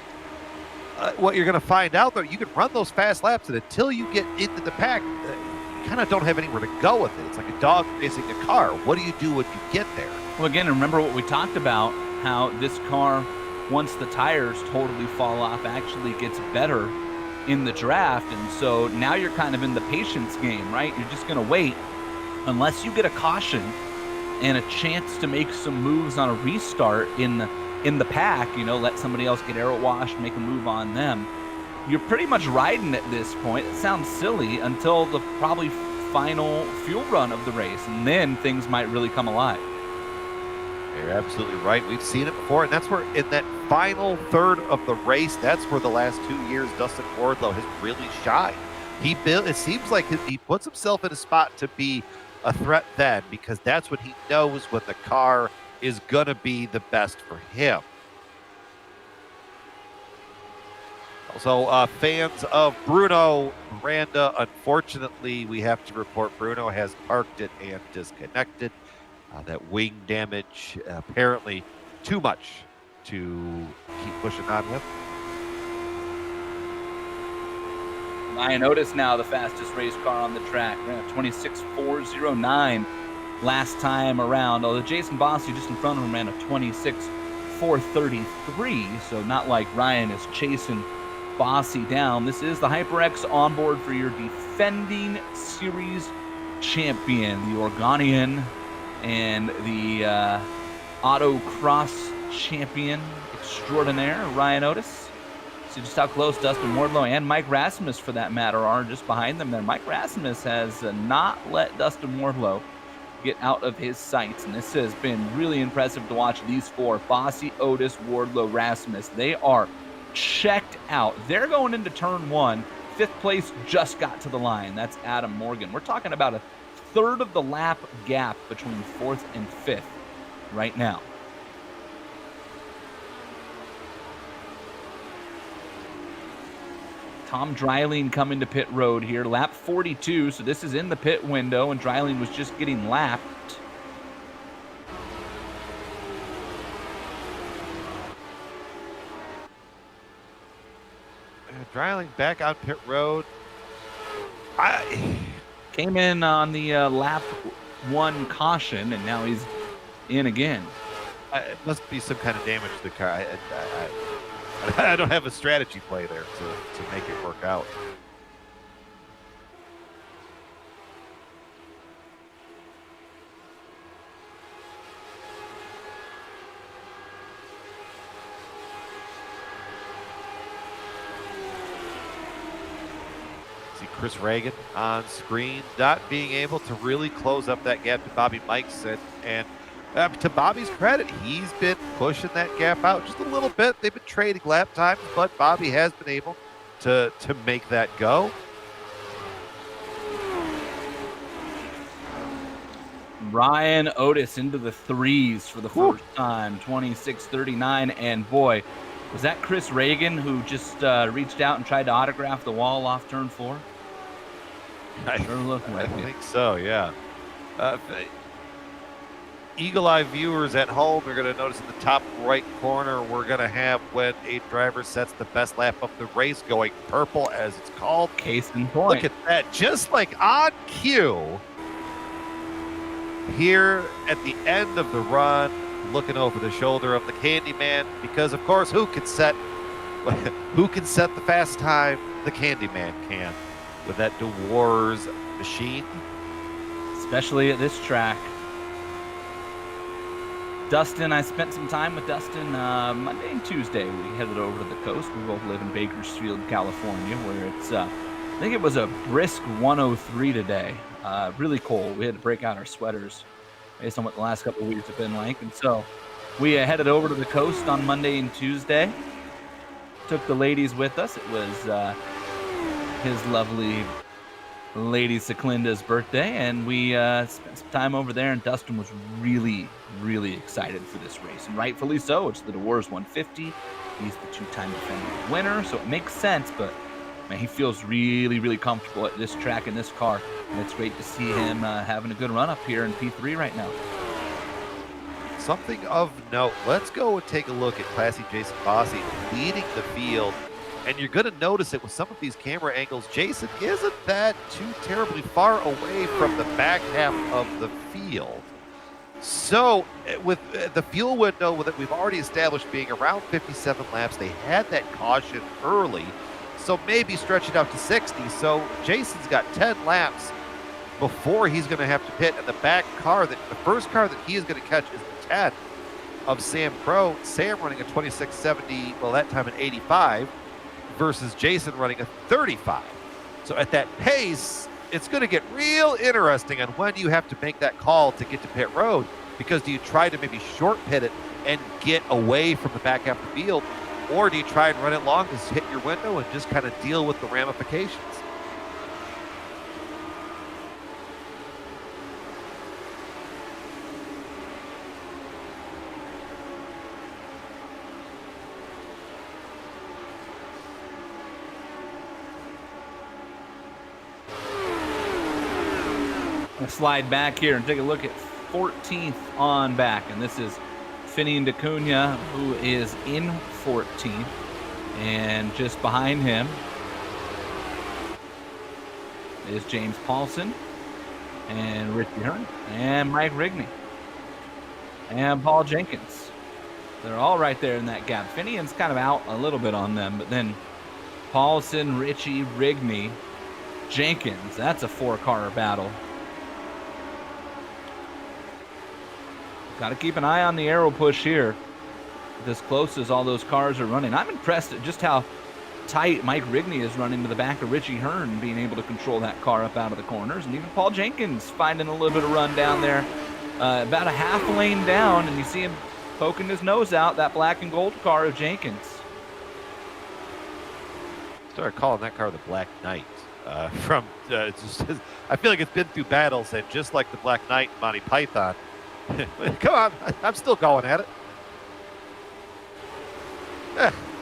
what you're going to find out, though, you can run those fast laps, and until you get into the pack, you kind of don't have anywhere to go with it. It's like a dog chasing a car. What do you do when you get there? Well, again, remember what we talked about, how this car, once the tires totally fall off, actually gets better in the draft. And so now you're kind of in the patience game, right? You're just going to wait unless you get a caution and a chance to make some moves on a restart in the pack, you know, let somebody else get aero washed, make a move on them. You're pretty much riding at this point. It sounds silly until the probably final fuel run of the race, and then things might really come alive. You're absolutely right. We've seen it before, and that's where in that final third of the race, that's where the last 2 years Dustin Wardlow has really shined. It seems like he puts himself in a spot to be a threat then, because that's what he knows when the car is going to be the best for him. So fans of Bruno Miranda, unfortunately, we have to report Bruno has parked it and disconnected. That wing damage, apparently too much to keep pushing on with. Ryan Otis now the fastest race car on the track. Ran a 26.409 last time around, although Jason Bossy just in front of him ran a 26.433, so not like Ryan is chasing Bossy down. This is the HyperX onboard for your defending series champion, the Oregonian and the autocross champion extraordinaire, Ryan Otis. See just how close Dustin Wardlow and Mike Rasmus, for that matter, are just behind them there. Mike Rasmus has not let Dustin Wardlow get out of his sights, and this has been really impressive to watch these four: Bossy, Otis, Wardlow, Rasmus. They are checked out. They're going into turn one. Fifth place just got to the line. That's Adam Morgan. We're talking about a third of the lap gap between fourth and fifth right now. Tom Dreiling coming to pit road here, lap 42, so this is in the pit window, and Dreiling was just getting lapped. Dreiling back on pit road. Came in on the lap one caution, and now he's in again. It must be some kind of damage to the car. I don't have a strategy play there to make it work out. Chris Reagan on screen, not being able to really close up that gap to Bobby Mikes. And to Bobby's credit, he's been pushing that gap out just a little bit. They've been trading lap times, but Bobby has been able to make that go. Ryan Otis into the threes for the first time, 26-39. And boy, was that Chris Reagan who just reached out and tried to autograph the wall off turn 4? I think so, yeah. Eagle Eye viewers at home are going to notice in the top right corner, we're going to have when a driver sets the best lap of the race going purple, as it's called. Case in point. Look at that, just like on cue. Here at the end of the run, looking over the shoulder of the Candyman, because of course, who can set the fast time? The Candyman can, with that Dewar's machine. Especially at this track. Dustin, I spent some time with Dustin Monday and Tuesday. We headed over to the coast. We both live in Bakersfield, California, where it's, I think it was a brisk 103 today. Really cold. We had to break out our sweaters based on what the last couple of weeks have been like. And so we headed over to the coast on Monday and Tuesday. Took the ladies with us. It was his lovely Lady Seclinda's birthday, and we spent some time over there, and Dustin was really, really excited for this race, and rightfully so. It's the Dewar's 150. He's the two-time defending winner, so it makes sense, but man, he feels really, really comfortable at this track in this car, and it's great to see him having a good run up here in P3 right now. Something of note, let's go and take a look at Classy Jason Fossey leading the field. And you're going to notice it with some of these camera angles. Jason isn't that too terribly far away from the back half of the field. So with the fuel window that we've already established being around 57 laps, they had that caution early. So maybe stretch it out to 60. So Jason's got 10 laps before he's going to have to pit. And the first car that he is going to catch is the 10 of Sam Crow. Sam running a 26.70, well, that time an 85. Versus Jason running a 35. So at that pace, it's going to get real interesting on when you have to make that call to get to pit road, because do you try to maybe short pit it and get away from the back half of the field, or do you try and run it long to hit your window and just kind of deal with the ramifications? Slide back here and take a look at 14th on back, and this is Finian DeCunha, who is in 14th, and just behind him is James Paulson and Richie Hearn and Mike Rigney and Paul Jenkins. They're all right there in that gap. Finian's kind of out a little bit on them, but then Paulson, Richie, Rigney, Jenkins, that's a 4-car battle. Got to keep an eye on the aero push here, this close as all those cars are running. I'm impressed at just how tight Mike Rigney is running to the back of Richie Hearn, being able to control that car up out of the corners. And even Paul Jenkins finding a little bit of run down there, about a half lane down, and you see him poking his nose out, that black and gold car of Jenkins. Started calling that car the Black Knight. I feel like it's been through battles, and just like the Black Knight and Monty Python, come on, I'm still going at it.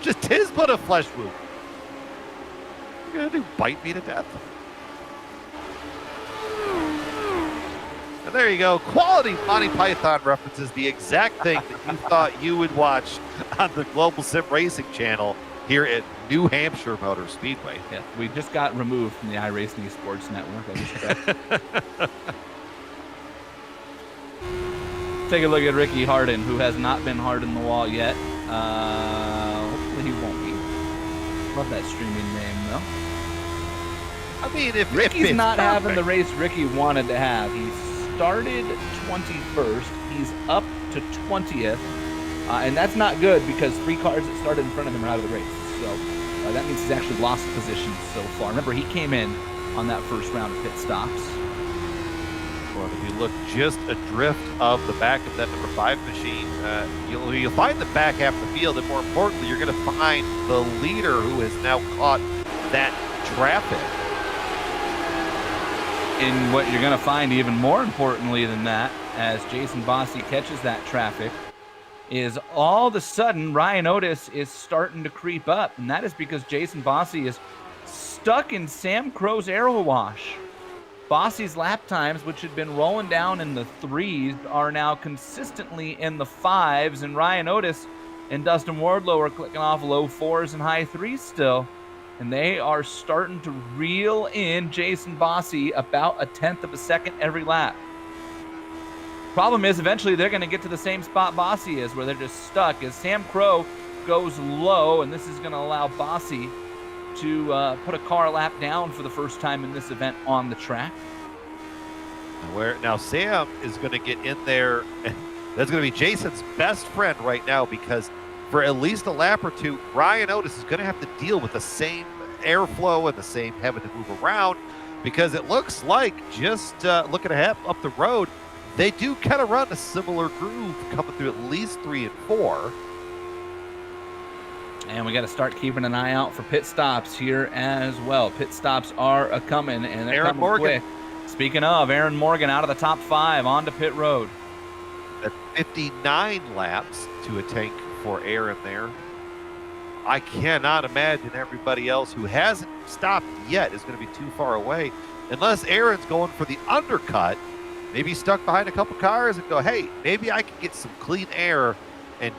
Just 'tis but a flesh wound. You're gonna bite me to death. And there you go, quality Monty Python references, the exact thing that you thought you would watch on the Global Sim Racing channel here at New Hampshire Motor Speedway. Yeah, we just got removed from the iRacing Sports Network. I just checked. Take a look at Ricky Harden, who has not been hard in the wall yet. Hopefully he won't be. Love that streaming name, though. I mean, if Ricky's not having the race Ricky wanted to have. He started 21st. He's up to 20th. And that's not good, because 3 cars that started in front of him are out of the race. So that means he's actually lost positions so far. Remember, he came in on that first round of pit stops. Well, if you look just adrift of the back of that number 5 machine, you'll find the back half of the field, and more importantly, you're going to find the leader who has now caught that traffic. And what you're going to find even more importantly than that, as Jason Bossy catches that traffic, is all of a sudden Ryan Otis is starting to creep up, and that is because Jason Bossy is stuck in Sam Crow's arrow wash. Bossy's lap times, which had been rolling down in the 3s, are now consistently in the 5s, and Ryan Otis and Dustin Wardlow are clicking off low 4s and high 3s still, and they are starting to reel in Jason Bossy about 1/10 of a second every lap. Problem is, eventually they're going to get to the same spot Bossy is, where they're just stuck as Sam Crow goes low, and this is going to allow Bossy to put a car lap down for the first time in this event on the track. Now Sam is going to get in there, and that's going to be Jason's best friend right now, because for at least a lap or two, Ryan Otis is going to have to deal with the same airflow and the same having to move around, because it looks like, just looking ahead up the road, they do kind of run a similar groove coming through at least 3 and 4. And we got to start keeping an eye out for pit stops here as well. Pit stops are a-coming, and they're Aaron coming Morgan. quick. Speaking of, Aaron Morgan out of the top 5 onto pit road. At 59 laps to a tank for Aaron there. I cannot imagine everybody else who hasn't stopped yet is going to be too far away, unless Aaron's going for the undercut, maybe stuck behind a couple cars and go, hey, maybe I can get some clean air and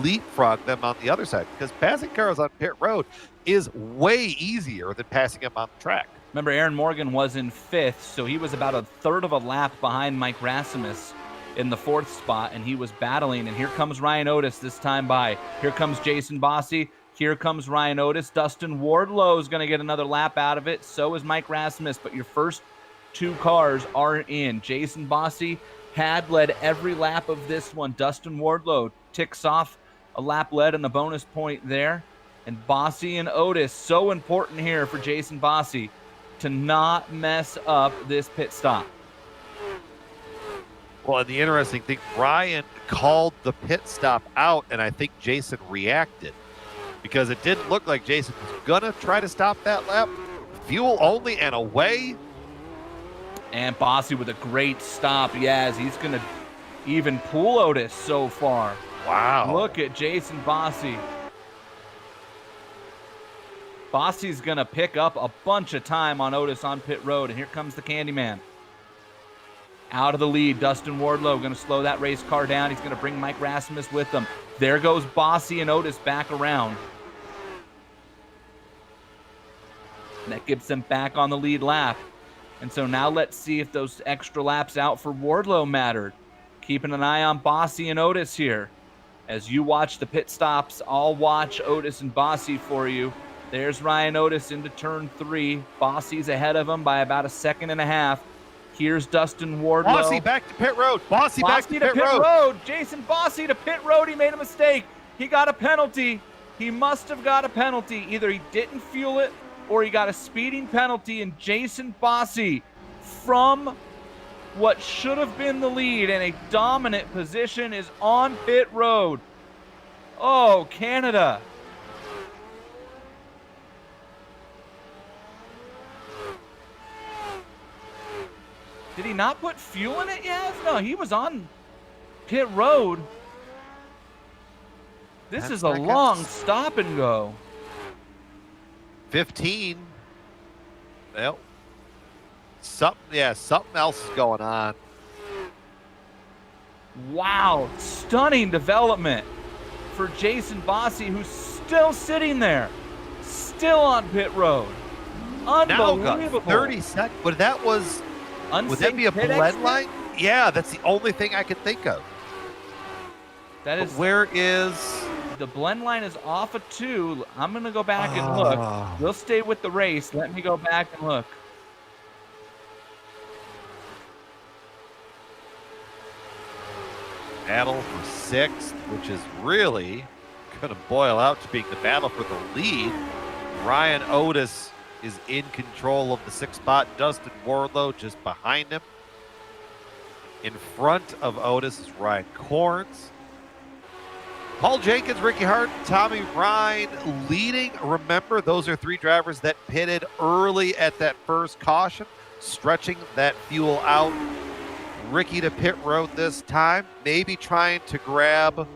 leapfrog them on the other side, because passing cars on pit road is way easier than passing them on the track. Remember, Aaron Morgan was in 5th, so he was about 1/3 of a lap behind Mike Rasmus in the 4th spot, and he was battling. And here comes Ryan Otis this time by. Here comes Jason Bossy. Here comes Ryan Otis. Dustin Wardlow is going to get another lap out of it. So is Mike Rasmus, but your first 2 cars are in. Jason Bossy had led every lap of this one. Dustin Wardlow ticks off a lap led and a bonus point there. And Bossy and Otis, so important here for Jason Bossy to not mess up this pit stop. Well, and the interesting thing, Ryan called the pit stop out, and I think Jason reacted, because it didn't look like Jason was going to try to stop that lap. Fuel only and away. And Bossy with a great stop. Yes, he's going to even pull Otis so far. Wow. Look at Jason Bossy. Bossy's going to pick up a bunch of time on Otis on pit road. And here comes the Candyman. Out of the lead, Dustin Wardlow going to slow that race car down. He's going to bring Mike Rasmus with him. There goes Bossy and Otis back around. And that gets them back on the lead lap. And so now let's see if those extra laps out for Wardlow mattered. Keeping an eye on Bossy and Otis here. As you watch the pit stops, I'll watch Otis and Bossy for you. There's Ryan Otis into turn 3. Bossy's ahead of him by about 1.5 seconds. Here's Dustin Wardlow. Bossy back to pit road. Bossy back to pit road. road. Jason Bossy to pit road. He made a mistake. He got a penalty. He must have got a penalty. Either he didn't fuel it or he got a speeding penalty. And Jason Bossy, from what should have been the lead in a dominant position, is on pit road. Oh, Canada. Did he not put fuel in it yet? No, he was on pit road. This is a long stop and go. 15. Well, something else is going on. Wow, stunning development for Jason Bossy, who's still sitting there, still on pit road. Unbelievable. Now got 30 seconds, but that was... Would that be a Unsynced pit blend exit? line? Yeah, that's the only thing I could think of. That is, But where is... the blend line is off of 2. I'm going to go back and look. We'll stay with the race. Let me go back and look. Battle for 6th, which is really going to boil out to being the battle for the lead. Ryan Otis is in control of the 6th spot. Dustin Wardlow just behind him. In front of Otis is Ryan Corns. Paul Jenkins, Ricky Hart, Tommy Ryan leading. Remember, those are 3 drivers that pitted early at that first caution, stretching that fuel out. Ricky to pit road this time, maybe trying to grab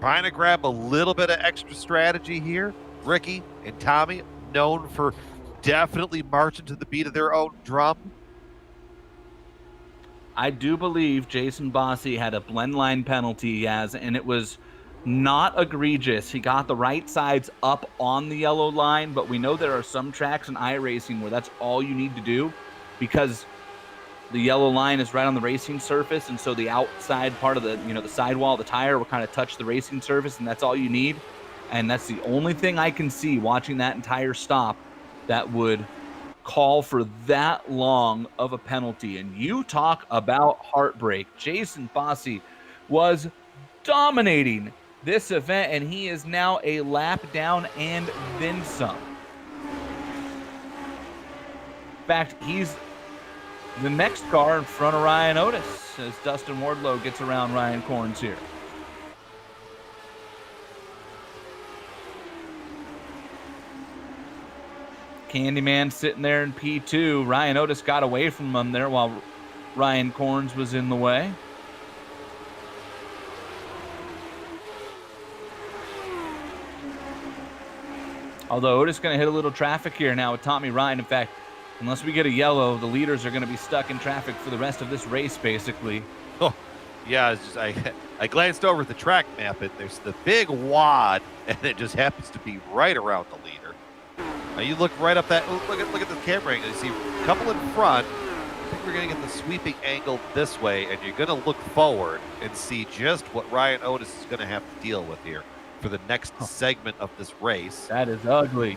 a little bit of extra strategy here. Ricky and Tommy, known for definitely marching to the beat of their own drum. I do believe Jason Bossy had a blend line penalty, and it was not egregious. He got the right sides up on the yellow line, but we know there are some tracks in iRacing where that's all you need to do, because the yellow line is right on the racing surface, and so the outside part of the sidewall of the tire will kind of touch the racing surface, and that's all you need. And that's the only thing I can see watching that entire stop that would call for that long of a penalty. And you talk about heartbreak. Jason Bossy was dominating this event, and he is now a lap down and then some. In fact, he's the next car in front of Ryan Otis as Dustin Wardlow gets around Ryan Corns here. Candyman sitting there in P2. Ryan Otis got away from him there while Ryan Corns was in the way. Although Otis going to hit a little traffic here now with Tommy Ryan. In fact, unless we get a yellow, the leaders are going to be stuck in traffic for the rest of this race, basically. Oh, yeah, it's just, I glanced over at the track map, and there's the big wad, and it just happens to be right around the leader. Now you look right up that, look at the camera angle. You see a couple in front. I think we're going to get the sweeping angle this way, and you're going to look forward and see just what Ryan Otis is going to have to deal with here for the next segment of this race. That is ugly.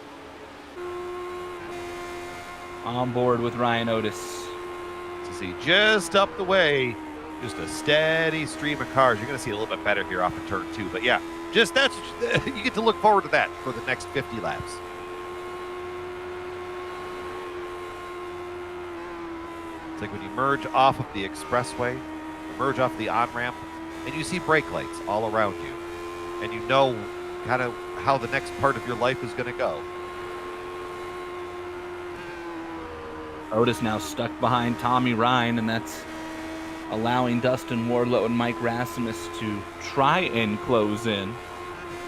On board with Ryan Otis. To see just up the way, just a steady stream of cars. You're going to see a little bit better here off of turn 2. But yeah, just that's, you get to look forward to that for the next 50 laps. It's like when you merge off of the expressway, you merge off the on-ramp, and you see brake lights all around you. And you know kind of how the next part of your life is going to go. Otis now stuck behind Tommy Ryan, and that's allowing Dustin Wardlow and Mike Rasmus to try and close in.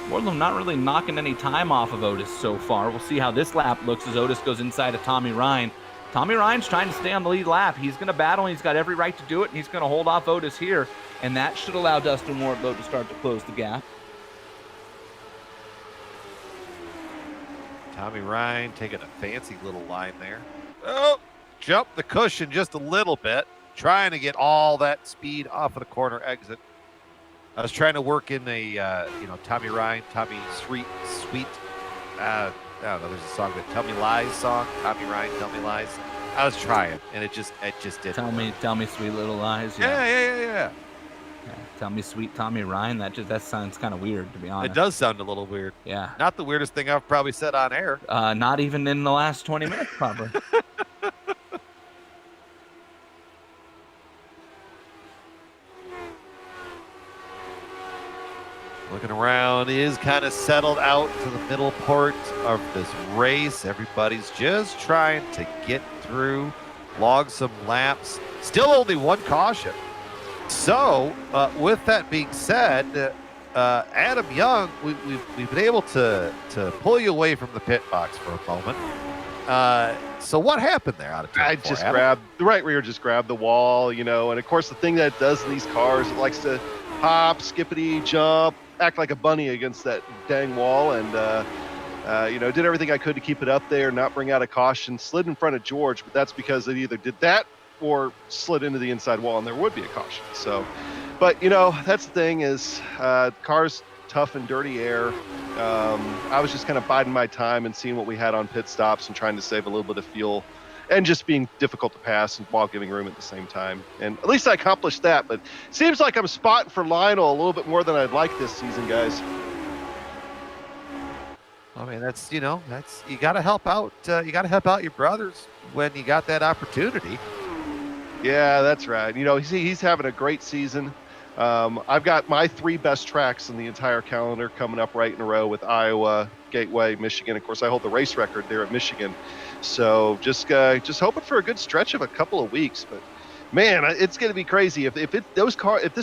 Wardlow not really knocking any time off of Otis so far. We'll see how this lap looks as Otis goes inside of Tommy Ryan. Tommy Ryan's trying to stay on the lead lap. He's going to battle, and he's got every right to do it, and he's going to hold off Otis here, and that should allow Dustin Wardlow to start to close the gap. Tommy Ryan taking a fancy little line there. Oh, jumped the cushion just a little bit, trying to get all that speed off of the corner exit. I was trying to work in a, Tommy Ryan, Tommy Sweet. I don't know, there's a song that Tell Me Lies song. Tommy Ryan, Tell Me Lies. I was trying, and it just didn't. Tell me sweet little lies. Yeah. Tell me sweet Tommy Ryan. That sounds kind of weird, to be honest. It does sound a little weird. Yeah. Not the weirdest thing I've probably said on air. Not even in the last 20 minutes, probably. Looking around, is kind of settled out to the middle part of this race. Everybody's just trying to get through, log some laps. Still only one caution. So, with that being said, Adam Young, we've been able to pull you away from the pit box for a moment. So what happened there out of turn I four, just Adam? grabbed the right rear, just grabbed the wall, and of course the thing that it does in these cars, it likes to hop, skippity, jump, act like a bunny against that dang wall, and did everything I could to keep it up there, not bring out a caution, slid in front of George, but that's because it either did that or slid into the inside wall, and there would be a caution. So, but that's the thing is, cars tough and dirty air. I was just kind of biding my time and seeing what we had on pit stops and trying to save a little bit of fuel, and just being difficult to pass and while giving room at the same time. And at least I accomplished that. But it seems like I'm spotting for Lionel a little bit more than I'd like this season, guys. I mean, And that's you got to help out. You got to help out your brothers when you got that opportunity. Yeah, that's right. He's having a great season. I've got my 3 best tracks in the entire calendar coming up right in a row with Iowa, Gateway, Michigan. Of course, I hold the race record there at Michigan. So just hoping for a good stretch of a couple of weeks. But man, it's going to be crazy if this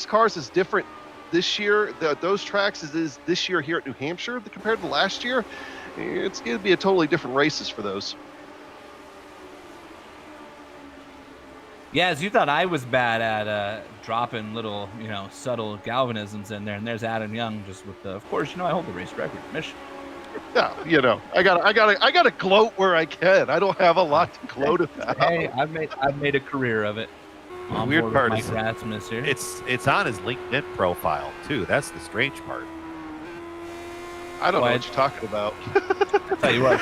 car's is different this year. Those tracks is this year here at New Hampshire compared to last year. It's going to be a totally different races for those. Yeah, as you thought I was bad at dropping little, subtle galvanisms in there, and there's Adam Young just with of course, I hold the race record at Michigan. Yeah, I gotta gloat where I can. I don't have a lot to gloat about. Hey, I've made a career of it. The weird part is Rasmus here. It's on his LinkedIn profile too. That's the strange part. I don't know what you're talking about. I'll tell you what,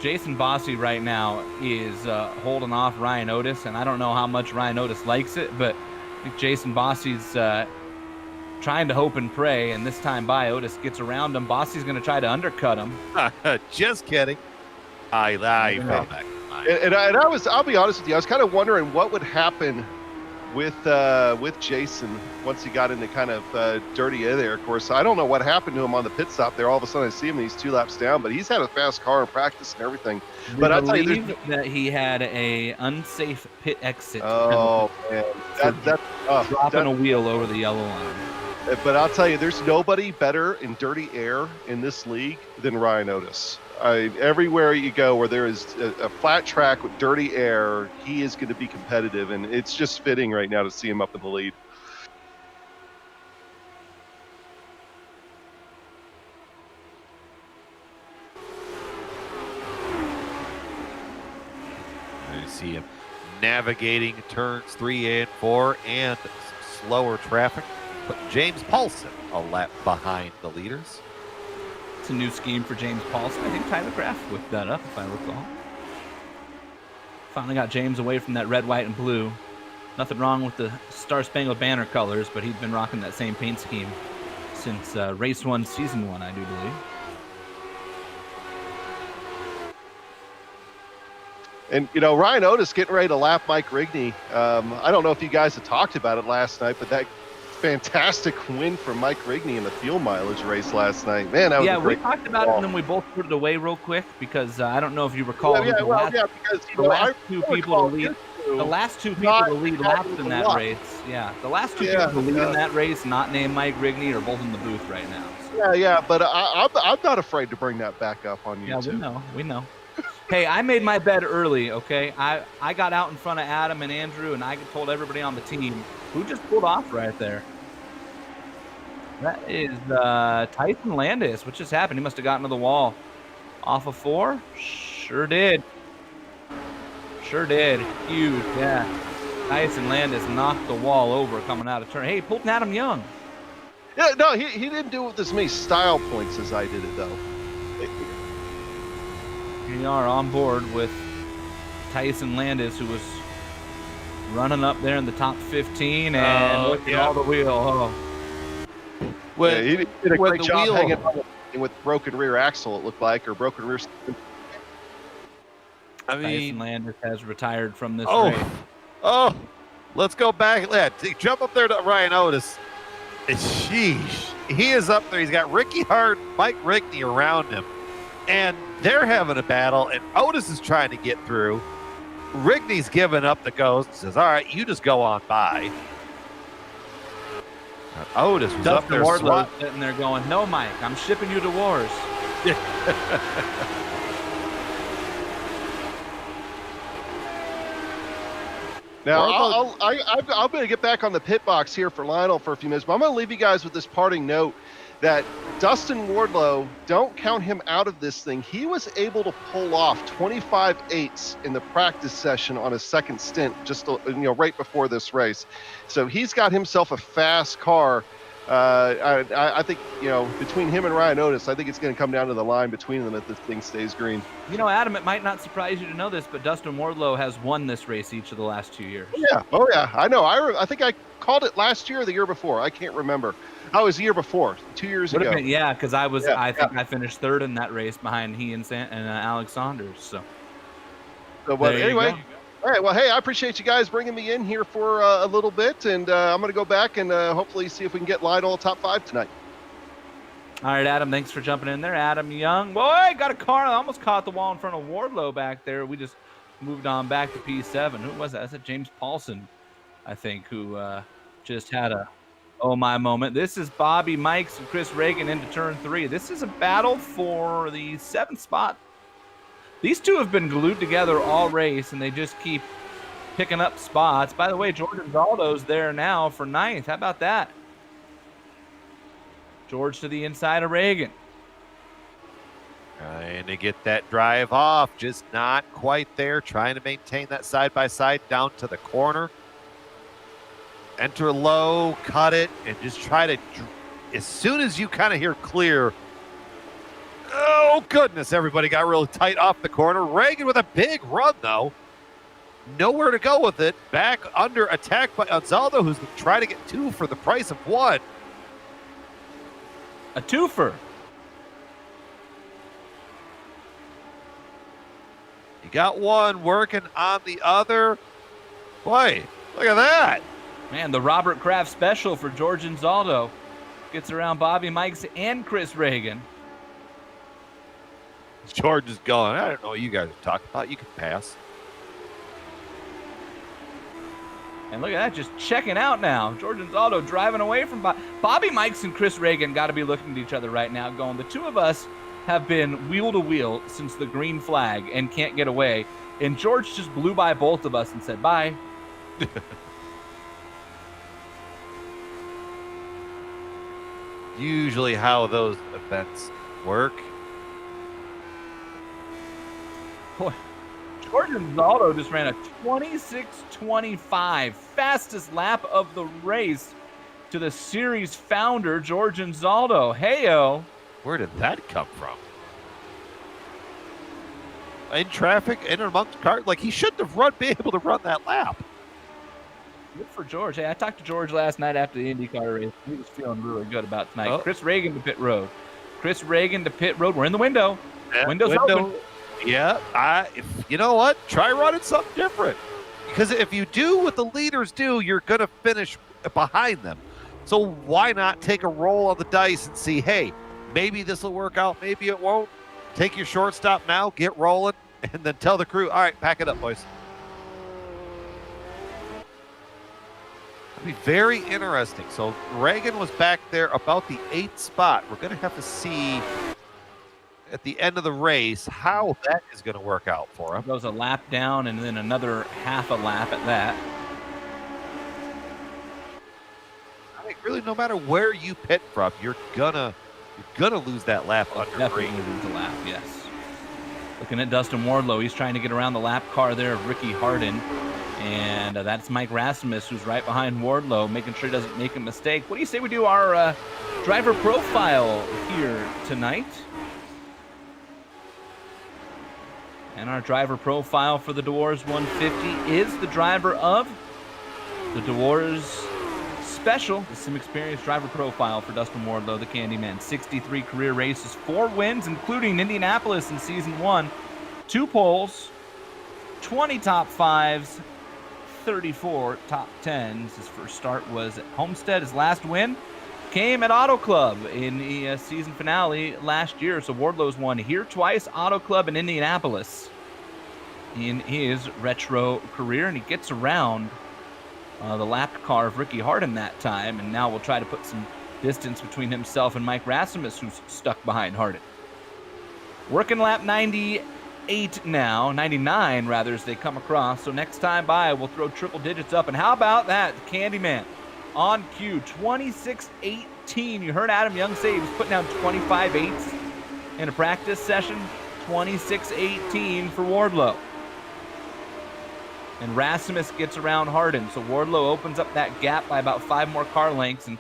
Jason Bossy right now is holding off Ryan Otis, and I don't know how much Ryan Otis likes it, but I think Jason Bossy's trying to hope and pray, and this time by Otis gets around him. Bossy's going to try to undercut him. Just kidding. I found that. And I'll be honest with you, I was kind of wondering what would happen with Jason once he got into kind of dirty air there. Of course, I don't know what happened to him on the pit stop there. All of a sudden I see him and he's 2 laps down, but he's had a fast car in practice and everything. But I tell you that he had a unsafe pit exit. Oh man, that's dropping a wheel over the yellow line. But I'll tell you, there's nobody better in dirty air in this league than Ryan Otis. Everywhere you go where there is a flat track with dirty air, he is going to be competitive, and it's just fitting right now to see him up in the lead. I see him navigating turns 3 and 4 and slower traffic, but James Paulson a lap behind the leaders. It's a new scheme for James Paulson. I think Tyler Graff whipped that up, if I recall. Finally got James away from that red, white, and blue. Nothing wrong with the Star Spangled Banner colors, but he's been rocking that same paint scheme since Race 1, Season 1, I do believe. And, Ryan Otis getting ready to lap Mike Rigney. I don't know if you guys had talked about it last night, but that fantastic win for Mike Rigney in the fuel mileage race last night. Man, that was a great we talked about it, and then we both put it away real quick because I don't know if you recall. Because the last two people to lead laps in that race. Yeah, the last two people to lead in that race, not named Mike Rigney, are both in the booth right now. So. Yeah, but I'm not afraid to bring that back up on YouTube. Yeah, we know. Hey, I made my bed early, okay? I got out in front of Adam and Andrew, and I told everybody on the team who just pulled off right there. That is Tyson Landis. What just happened? He must have gotten to the wall. Off of 4? Sure did. Huge, yeah. Tyson Landis knocked the wall over coming out of turn. Hey, he pulled an Adam Young. Yeah, no, he didn't do it with as many style points as I did it, though. We are on board with Tyson Landis, who was running up there in the top 15 and looking all the wheel. Oh. He did a great job hanging on with broken rear axle, it looked like, or broken rear. Tyson Landis has retired from this race. Oh, let's go back. Jump up there to Ryan Otis. Sheesh. He is up there. He's got Ricky Hart, Mike Rigney around him. And they're having a battle, and Otis is trying to get through. Rigney's giving up the ghost and says, all right, you just go on by. And Otis was up there sitting there going, no, Mike, I'm shipping you to wars. Now, I'm going to get back on the pit box here for Lionel for a few minutes, but I'm going to leave you guys with this parting note that Dustin Wardlow, don't count him out of this thing. He was able to pull off 25/8 in the practice session on his second stint, just right before this race. So he's got himself a fast car I think, between him and Ryan Otis, I think it's going to come down to the line between them if this thing stays green. Adam, it might not surprise you to know this, but Dustin Wardlow has won this race each of the last 2 years. Oh yeah, I know. I think I called it last year or the year before. I can't remember. Oh, it was the year before, 2 years ago. Because I think I finished third in that race behind he and Alex Saunders. So but anyway. All right, well, hey, I appreciate you guys bringing me in here for a little bit, and I'm going to go back and hopefully see if we can get Lionel top 5 tonight. All right, Adam, thanks for jumping in there. Adam Young, boy, got a car. I almost caught the wall in front of Wardlow back there. We just moved on back to P7. Who was that? That's James Paulson, I think, who just had a oh my moment. This is Bobby Mikes and Chris Reagan into turn 3. This is a battle for the 7th spot. These two have been glued together all race, and they just keep picking up spots. By the way, Jordan Zaldo's there now for 9th. How about that? George to the inside of Reagan. Trying to get that drive off, just not quite there. Trying to maintain that side-by-side down to the corner. Enter low, cut it, and just try to, as soon as you kind of hear clear, oh, goodness, everybody got really tight off the corner. Reagan with a big run, though. Nowhere to go with it. Back under attack by Zaldo, who's been trying to get 2 for the price of 1. A twofer. You got one working on the other. Boy, look at that. Man, the Robert Kraft special for George and Zaldo. Gets around Bobby Mikes and Chris Reagan. George is going, I don't know what you guys are talking about. You can pass. And look at that, just checking out now. George and Zaldo driving away from Bobby Mikes and Chris Reagan got to be looking at each other right now going, the two of us have been wheel to wheel since the green flag and can't get away. And George just blew by both of us and said, bye. Usually how those events work. Boy, George and Zaldo just ran a 26:25, fastest lap of the race to the series founder, George and Zaldo. Heyo. Where did that come from? In traffic, in amongst cars, like he shouldn't have been able to run that lap. Good for George. Hey, I talked to George last night after the IndyCar race. He was feeling really good about tonight. Oh. Chris Reagan to pit road. Chris Reagan to pit road. We're in the window. Yeah, Window's open. Yeah, you know what? Try running something different. Because if you do what the leaders do, you're going to finish behind them. So why not take a roll on the dice and see, hey, maybe this will work out, maybe it won't. Take your shortstop now, get rolling, and then tell the crew, all right, pack it up, boys. It'll be very interesting. So Reagan was back there about the 8th spot. We're going to have to see at the end of the race how that is going to work out for him. Goes a lap down and then another half a lap at that. I think really no matter where you pit from, you're gonna lose that lap under Definitely Reagan. lose a lap, yes. Looking at Dustin Wardlow, he's trying to get around the lap car there of Ricky Harden. And that's Mike Rasmus, who's right behind Wardlow, making sure he doesn't make a mistake. What do you say we do our driver profile here tonight? And our driver profile for the Dewars 150 is the driver of the Dewars Special. The Sim Experience driver profile for Dustin Wardlow, the Candyman. 63 career races, 4 wins, including Indianapolis in Season 1. 2 poles, 20 top 5s, 34 top 10s. His first start was at Homestead. His last win came at Auto Club in the season finale last year. So Wardlow's won here twice, Auto Club in Indianapolis in his retro career, and he gets around the lap car of Ricky Harden that time, and now we'll try to put some distance between himself and Mike Rasmus, who's stuck behind Harden. Working lap 98 now, 99 rather, as they come across. So next time by, we'll throw triple digits up. And how about that? Candyman on cue, 26:18. You heard Adam Young say he was putting down 25/8 in a practice session. 26:18 for Wardlow. And Rasmus gets around Harden. So Wardlow opens up that gap by about 5 more car lengths and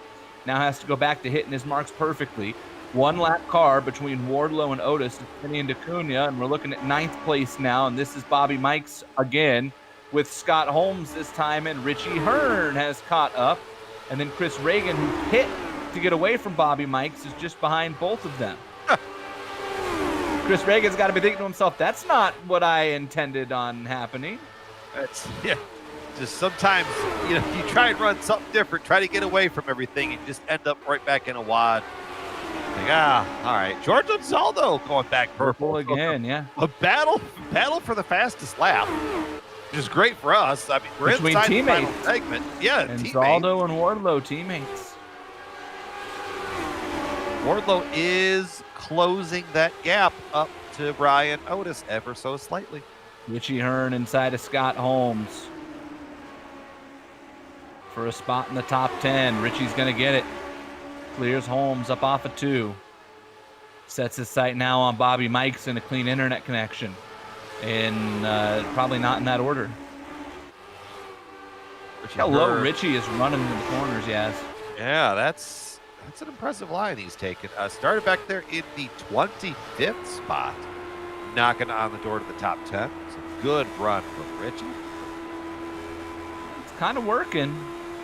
now has to go back to hitting his marks perfectly. One lap car between Wardlow and Otis, Finney and Acuna, and we're looking at 9th place now, and this is Bobby Mikes again with Scott Holmes this time, and Richie Hearn has caught up, and then Chris Reagan, who hit to get away from Bobby Mikes, is just behind both of them. Chris Reagan's got to be thinking to himself, that's not what I intended on happening. Just sometimes, you try and run something different, try to get away from everything, and just end up right back in a wad. All right. George Ansaldo going back purple again, yeah. A battle for the fastest lap, which is great for us. I mean, we're between inside teammates. the final segment. Yeah, Ansaldo and Wardlow teammates. Wardlow is closing that gap up to Brian Otis ever so slightly. Richie Hearn inside of Scott Holmes for a spot in the top 10. Richie's going to get it. Clears Holmes up off of 2. Sets his sight now on Bobby Mikes and a clean internet connection. And probably not in that order. How low Richie is running in the corners, yes. Yeah, that's an impressive line he's taken. Started back there in the 25th spot, knocking on the door to the top 10. It's a good run from Richie. It's kind of working.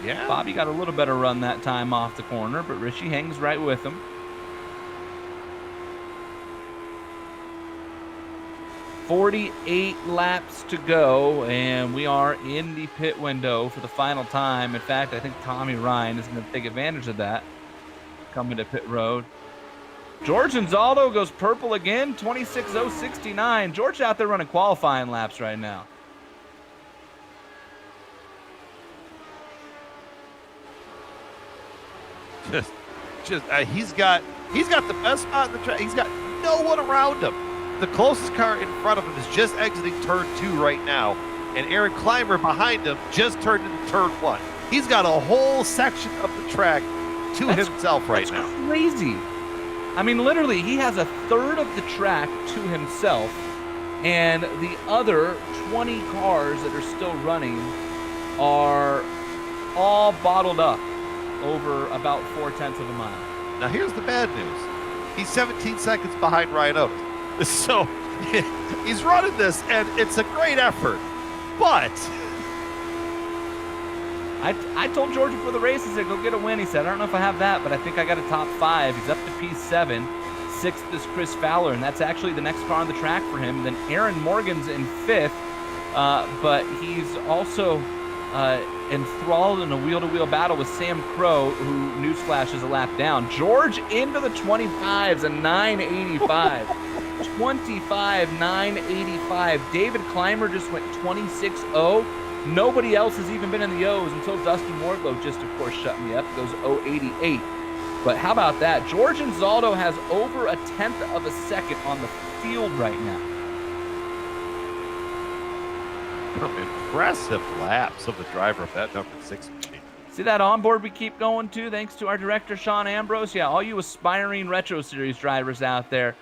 Yeah. Bobby got a little better run that time off the corner, but Richie hangs right with him. 48 laps to go, and we are in the pit window for the final time. In fact, I think Tommy Ryan is going to take advantage of that, coming to pit road. George Ansaldo goes purple again, 26.069. George out there running qualifying laps right now. He's got the best spot in the track. He's got no one around him. The closest car in front of him is just exiting turn 2 right now, and Aaron Clymer behind him just turned into turn 1. He's got a whole section of the track to himself right now. That's crazy. I mean, literally, he has a third of the track to himself, and the other 20 cars that are still running are all bottled up over about 0.4 of a mile. Now, here's the bad news. He's 17 seconds behind Ryan Otis. So he's running this, and it's a great effort. But I told George before the race, I said, go get a win. He said, I don't know if I have that, but I think I got a top 5. He's up to P7. 6th is Chris Fowler, and that's actually the next car on the track for him. Then Aaron Morgan's in 5th, but he's also enthralled in a wheel-to-wheel battle with Sam Crow, who, newsflash, is a lap down. George into the 25s, a 985. 25.985. David Clymer just went 26.0. Nobody else has even been in the O's until Dustin Wardlow just, of course, shut me up. It goes 0.88. But how about that? George Ansaldo has over 1/10 of a second on the field right now. Some impressive laps of the driver of that number 6 machine. See that onboard we keep going to, thanks to our director, Sean Ambrose? Yeah, all you aspiring Retro Series drivers out there,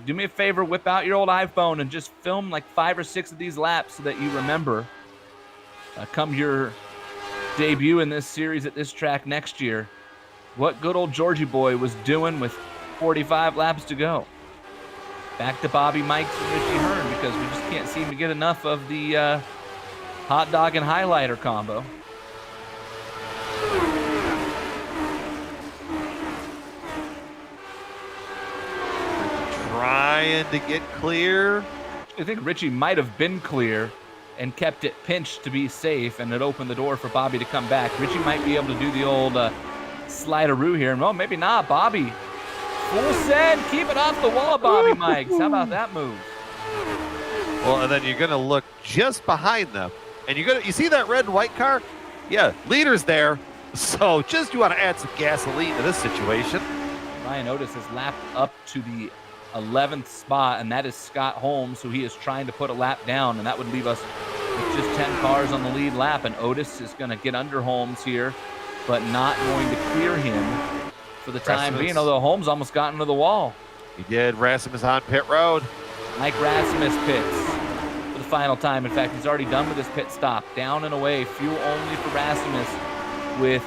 do me a favor, whip out your old iPhone and just film like 5 or 6 of these laps so that you remember come your debut in this series at this track next year, what good old Georgie boy was doing with 45 laps to go. Back to Bobby Mikes and Richie Hearn, because we just can't seem to get enough of the hot dog and highlighter combo. Trying to get clear. I think Richie might have been clear and kept it pinched to be safe, and it opened the door for Bobby to come back. Richie might be able to do the old slideroo here. Well, maybe not. Bobby, full send, keep it off the wall, Bobby Mikes. How about that move? Well, and then you're going to look just behind them, and you see that red and white car? Yeah, leader's there. So just you want to add some gasoline to this situation. Ryan Otis has lapped up to the 11th spot, and that is Scott Holmes, who he is trying to put a lap down, and that would leave us with just 10 cars on the lead lap, and Otis is going to get under Holmes here, but not going to clear him for the time being, although Holmes almost got into the wall. He did. Rasmus on pit road. Mike Rasmus pits for the final time. In fact, he's already done with his pit stop. Down and away, fuel only for Rasmus with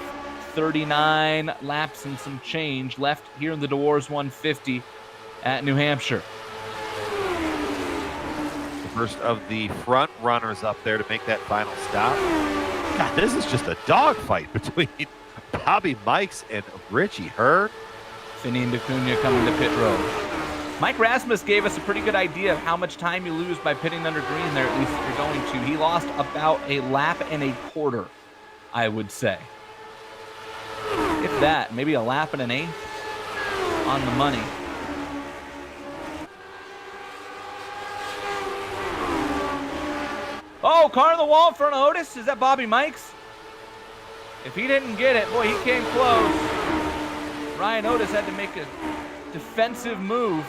39 laps and some change left here in the Dewar's 150 at New Hampshire. The first of the front runners up there to make that final stop. God, this is just a dogfight between Bobby Mikes and Richie Hurd. Finney and DeCunha coming to pit road. Mike Rasmus gave us a pretty good idea of how much time you lose by pitting under green there, at least if you're going to. He lost about a lap and a quarter, I would say. If that, maybe a lap and an eighth on the money. Oh, car on the wall in front of Otis. Is that Bobby Mikes? If he didn't get it, boy, he came close. Ryan Otis had to make a defensive move.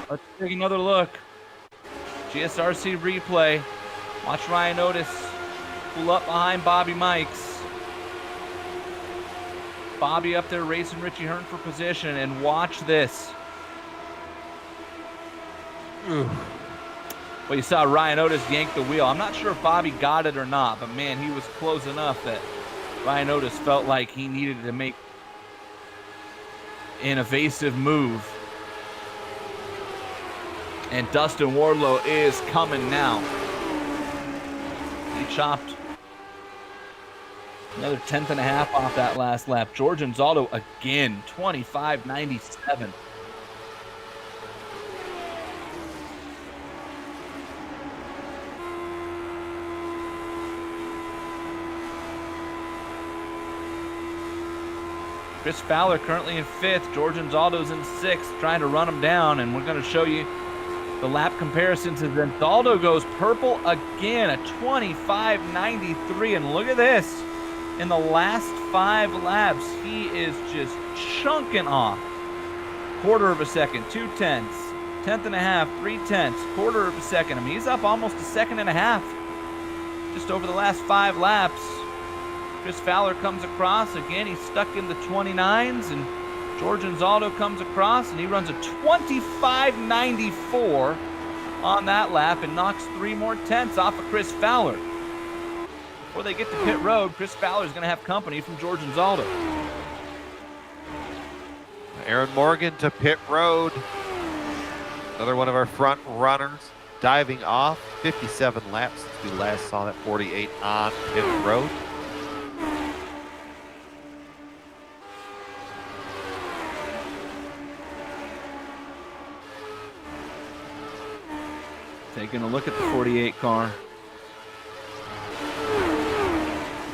Let's take another look. GSRC replay. Watch Ryan Otis pull up behind Bobby Mikes. Bobby up there racing Richie Hearn for position, and watch this. Well, you saw Ryan Otis yank the wheel. I'm not sure if Bobby got it or not, but man, he was close enough that Ryan Otis felt like he needed to make an evasive move. And Dustin Wardlow is coming now. He chopped another 10th and a half off that last lap. George Anzaldo again, 25.97. Chris Fowler currently in 5th. George Anzaldo's in 6th, trying to run him down, and we're going to show you the lap comparisons. As Anzaldo goes purple again, a 25.93, and look at this. In the last 5 laps, he is just chunking off. Quarter of a second, 2/10, 10th and a half, 3/10, quarter of a second. I mean, he's up almost a second and a half just over the last 5 laps. Chris Fowler comes across. Again, he's stuck in the 29s, and George Anzaldo comes across, and he runs a 25.94 on that lap and knocks 3 more tenths off of Chris Fowler. Before they get to pit road, Chris Fowler is going to have company from George Anzaldo. Aaron Morgan to pit road. Another one of our front runners diving off. 57 laps since we last saw that 48 on pit road. Taking a look at the 48 car.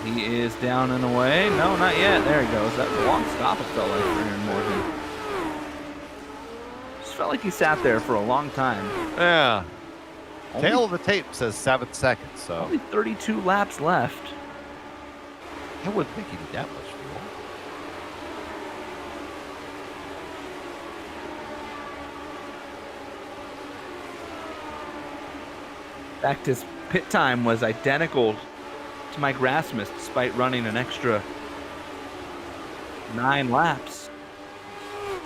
He is down and away. No, not yet. There he goes. That was a long stop, it felt like, for Aaron Morgan. Just felt like he sat there for a long time. Yeah. Tail of the tape says 7 seconds, so. Only 32 laps left. I wouldn't think he did that much fuel. In fact, his pit time was identical to Mike Rasmus, despite running an extra 9 laps.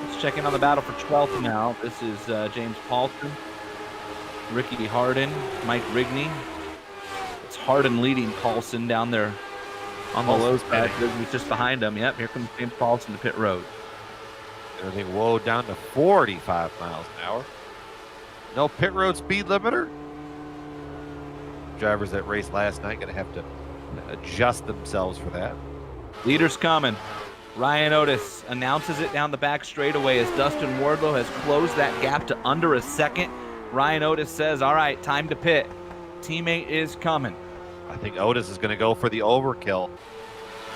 Let's check in on the battle for 12th now. This is James Paulson, Ricky Harden, Mike Rigney. It's Harden leading Paulson down there on the low side. He's just behind him. Yep, here comes James Paulson to pit road. Everything low down to 45 miles an hour. No pit road speed limiter. Drivers that raced last night going to have to adjust themselves for that. Leaders coming. Ryan Otis announces it down the back straightaway as Dustin Wardlow has closed that gap to under a second. Ryan Otis says, all right, time to pit. Teammate is coming. I think Otis is going to go for the overkill.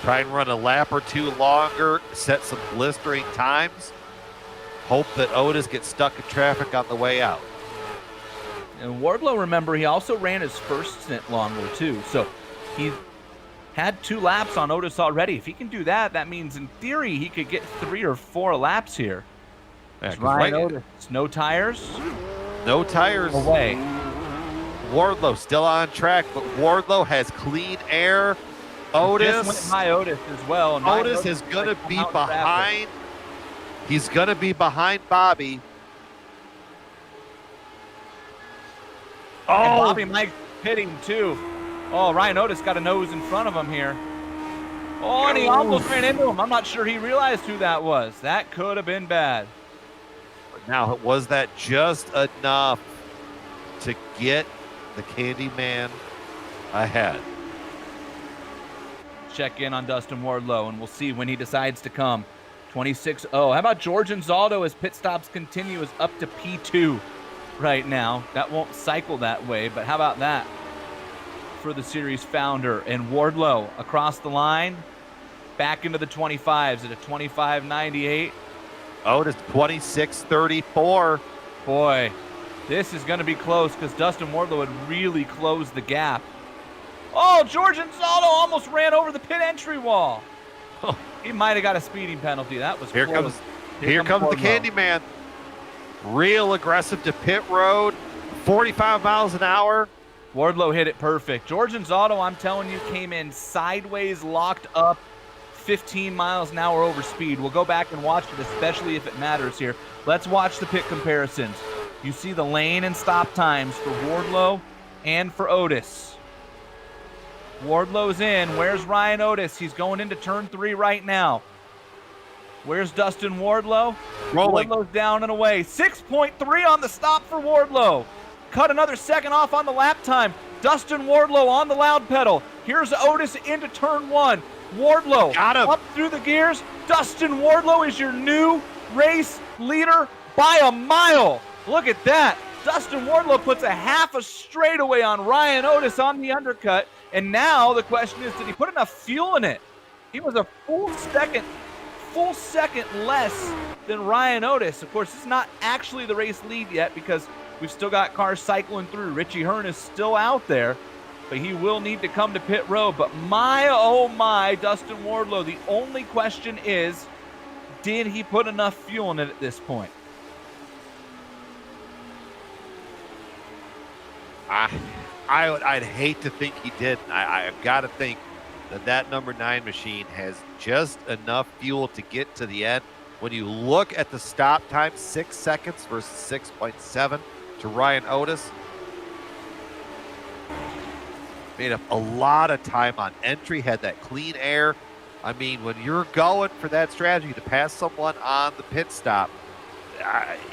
Try and run a lap or 2 longer, set some blistering times. Hope that Otis gets stuck in traffic on the way out. And Wardlow, remember, he also ran his first stint longer too. So he had 2 laps on Otis already. If he can do that, that means in theory he could get 3 or 4 laps here. Yeah, Ryan Otis, no tires. No tires. Away. Wardlow still on track, but Wardlow has clean air. Otis just went by Otis as well. And Otis is going to be behind. He's going to be behind Bobby. And Bobby Mike pitting too. Oh, Ryan Otis got a nose in front of him here. Oh, and he almost ran into him. I'm not sure he realized who that was. That could have been bad. Now, was that just enough to get the Candyman ahead? Check in on Dustin Wardlow, and we'll see when he decides to come. 26-0. How about George Anzaldo as pit stops continue is up to P2 right now. That won't cycle that way, but how about that for the series founder? And Wardlow across the line, back into the 25s at a 25.98. Otis 26.34. Boy, this is going to be close because Dustin Wardlow had really closed the gap. Oh, George Anzaldo almost ran over the pit entry wall. He might have got a speeding penalty. That was Here close. Here comes the Candyman. Real aggressive to pit road, 45 miles an hour. Wardlow hit it perfect. George Anzaldo, I'm telling you, came in sideways, locked up, 15 miles an hour over speed. We'll go back and watch it, especially if it matters here. Let's watch the pit comparisons. You see the lane and stop times for Wardlow and for Otis. Wardlow's in. Where's Ryan Otis? He's going into turn 3 right now. Where's Dustin Wardlow? Rolling. Wardlow's down and away. 6.3 on the stop for Wardlow. Cut another second off on the lap time. Dustin Wardlow on the loud pedal. Here's Otis into turn 1. Wardlow Got him. up through the gears. Dustin Wardlow is your new race leader by a mile. Look at that. Dustin Wardlow puts a half a straightaway on Ryan Otis on the undercut. And now the question is, did he put enough fuel in it? He was a full second less than Ryan Otis. Of course, it's not actually the race lead yet because we've still got cars cycling through. Richie Hearn is still out there, but he will need to come to pit road. But my, oh my, Dustin Wardlow, the only question is, did he put enough fuel in it at this point? I'd hate to think he didn't. I've got to think that number 9 machine has just enough fuel to get to the end. When you look at the stop time, 6 seconds versus 6.7 to Ryan Otis. Made up a lot of time on entry, had that clean air. I mean, when you're going for that strategy to pass someone on the pit stop,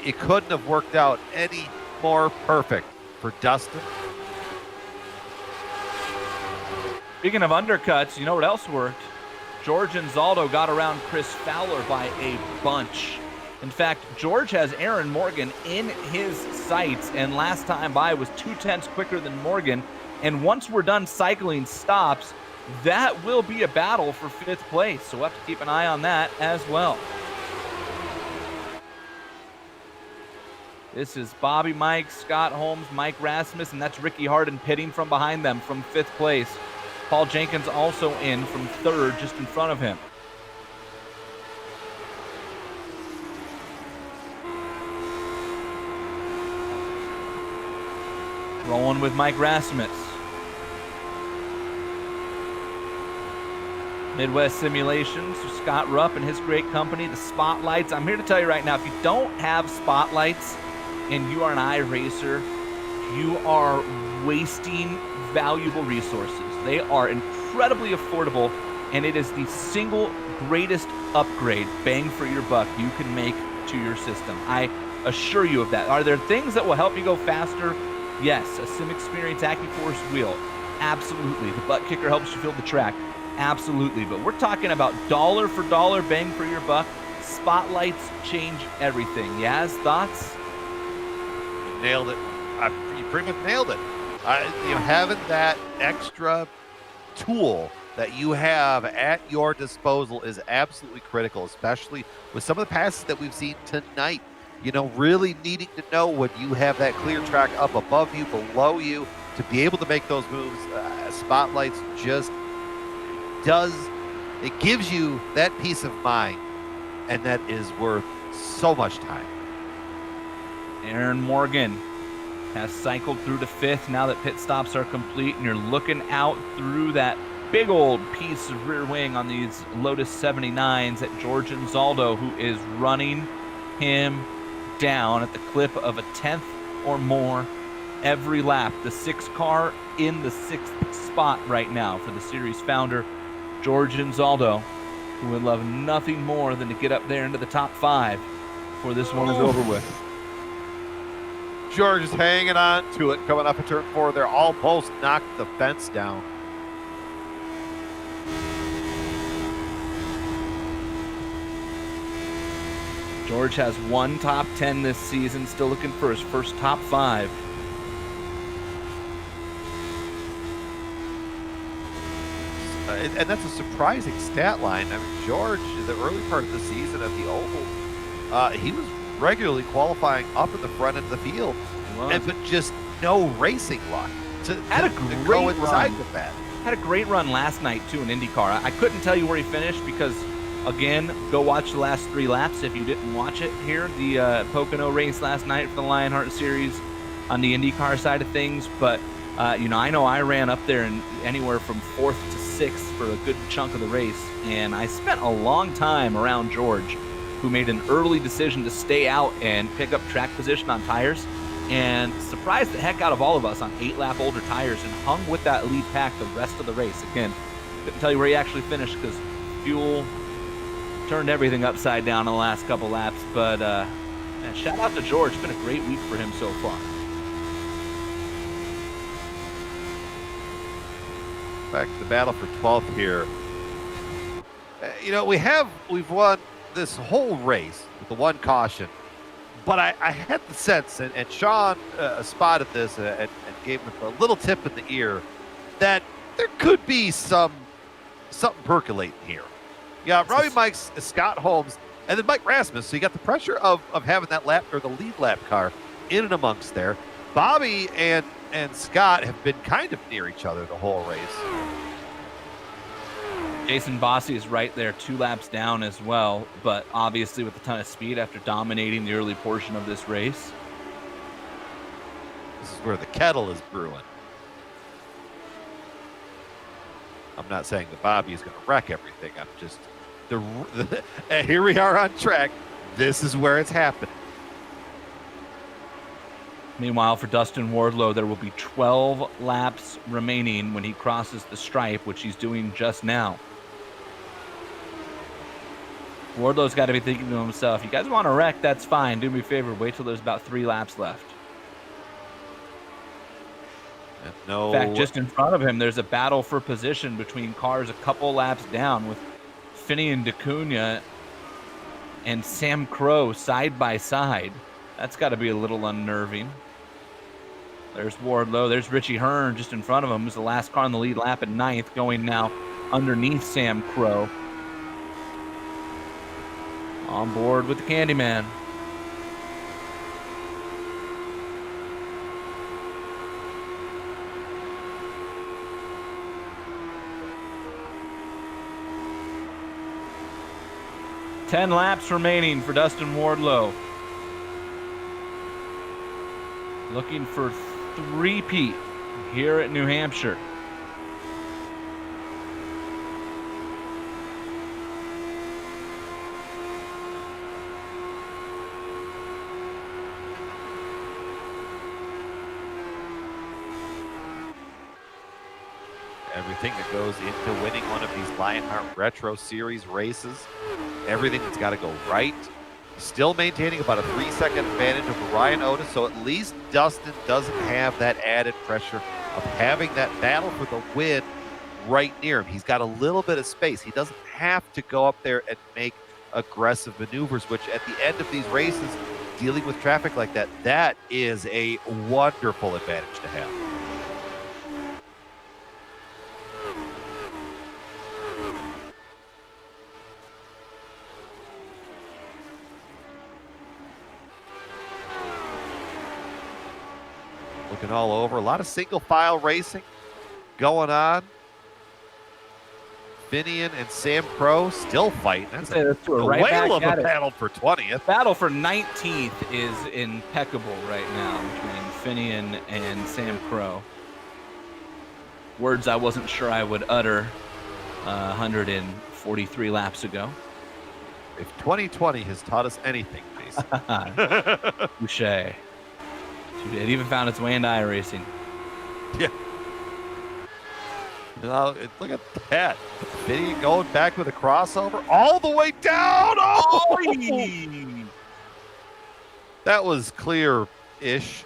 it couldn't have worked out any more perfect for Dustin. Speaking of undercuts, you know what else worked? George Anzaldo got around Chris Fowler by a bunch. In fact, George has Aaron Morgan in his sights, and last time by was 0.2 quicker than Morgan. And once we're done cycling stops, that will be a battle for 5th place. So we'll have to keep an eye on that as well. This is Bobby Mike, Scott Holmes, Mike Rasmus, and that's Ricky Harden pitting from behind them from 5th place. Paul Jenkins also in from 3rd, just in front of him. Rolling with Mike Rasmus. Midwest Simulations, Scott Rupp and his great company, the Spotlights. I'm here to tell you right now, if you don't have Spotlights and you are an iRacer, you are wasting valuable resources. They are incredibly affordable, and it is the single greatest upgrade, bang for your buck, you can make to your system. I assure you of that. Are there things that will help you go faster? Yes. A Sim Experience AccuForce wheel. Absolutely. The butt kicker helps you feel the track. Absolutely. But we're talking about dollar for dollar, bang for your buck. Spotlights change everything. Yaz, thoughts? Nailed it. You pretty much nailed it. Having that extra tool that you have at your disposal is absolutely critical, especially with some of the passes that we've seen tonight. Really needing to know when you have that clear track up above you, below you, to be able to make those moves. Spotlights just it gives you that peace of mind, and that is worth so much time. Aaron Morgan has cycled through to 5th now that pit stops are complete, and you're looking out through that big old piece of rear wing on these Lotus 79s at George Anzaldo, who is running him down at the clip of a 10th or more every lap. The 6 car in the 6th spot right now for the series founder, George Inzaldo, who would love nothing more than to get up there into the top 5 before this one is over with. George is hanging on to it, coming up at turn 4. They're almost knocked the fence down. George has 1 top 10 this season, still looking for his first top 5. And that's a surprising stat line. I mean, George, in the early part of the season at the Oval, he was regularly qualifying up in the front end of the field, but just no racing luck to coincide with that. Had a great run last night, too, in IndyCar. I couldn't tell you where he finished because, again, go watch the last 3 laps if you didn't watch it here. The Pocono race last night for the Lionheart Series on the IndyCar side of things. But, I know I ran up there in anywhere from 4th to 6th for a good chunk of the race. And I spent a long time around George, who made an early decision to stay out and pick up track position on tires, and surprised the heck out of all of us on 8-lap older tires and hung with that lead pack the rest of the race. Again, couldn't tell you where he actually finished because fuel turned everything upside down in the last couple laps. But man, shout out to George. It's been a great week for him so far. Back to the battle for 12th here. We've won this whole race with the 1 caution, but I had the sense, and Sean spotted this and gave him a little tip in the ear, that there could be something percolating here. Yeah, Robbie Mikes, Scott Holmes, and then Mike Rasmus. So you got the pressure of having that lap or the lead lap car in and amongst there. Bobby and Scott have been kind of near each other the whole race. Jason Bossi is right there, 2 laps down as well, but obviously with a ton of speed after dominating the early portion of this race. This is where the kettle is brewing. I'm not saying that Bobby is going to wreck everything. I'm just and here we are on track. This is where it's happening. Meanwhile, for Dustin Wardlow, there will be 12 laps remaining when he crosses the stripe, which he's doing just now. Wardlow's got to be thinking to himself, you guys want to wreck, that's fine. Do me a favor, wait till there's about 3 laps left. In fact, just in front of him, there's a battle for position between cars a couple laps down with Finian DeCunha and Sam Crow side by side. That's got to be a little unnerving. There's Wardlow. There's Richie Hearn just in front of him, who's the last car on the lead lap at 9th, going now underneath Sam Crow. On board with the Candyman. Ten laps remaining for Dustin Wardlow. Looking for three-peat here at New Hampshire. Everything that goes into winning one of these Lionheart Retro Series races, everything that's got to go right. Still maintaining about a 3-second advantage over Ryan Otis, so at least Dustin doesn't have that added pressure of having that battle for the win right near him. He's got a little bit of space. He doesn't have to go up there and make aggressive maneuvers, which at the end of these races, dealing with traffic like that, that is a wonderful advantage to have. Looking all over. A lot of single file racing going on. Finian and Sam Crow still fighting. That's a whale of a battle for 20th. Battle for 19th is impeccable right now between Finian and Sam Crow. Words I wasn't sure I would utter 143 laps ago. If 2020 has taught us anything, Jason. Touché. It even found its way into iRacing. Yeah. Look at that. Finian going back with a crossover all the way down. Oh! That was clear-ish.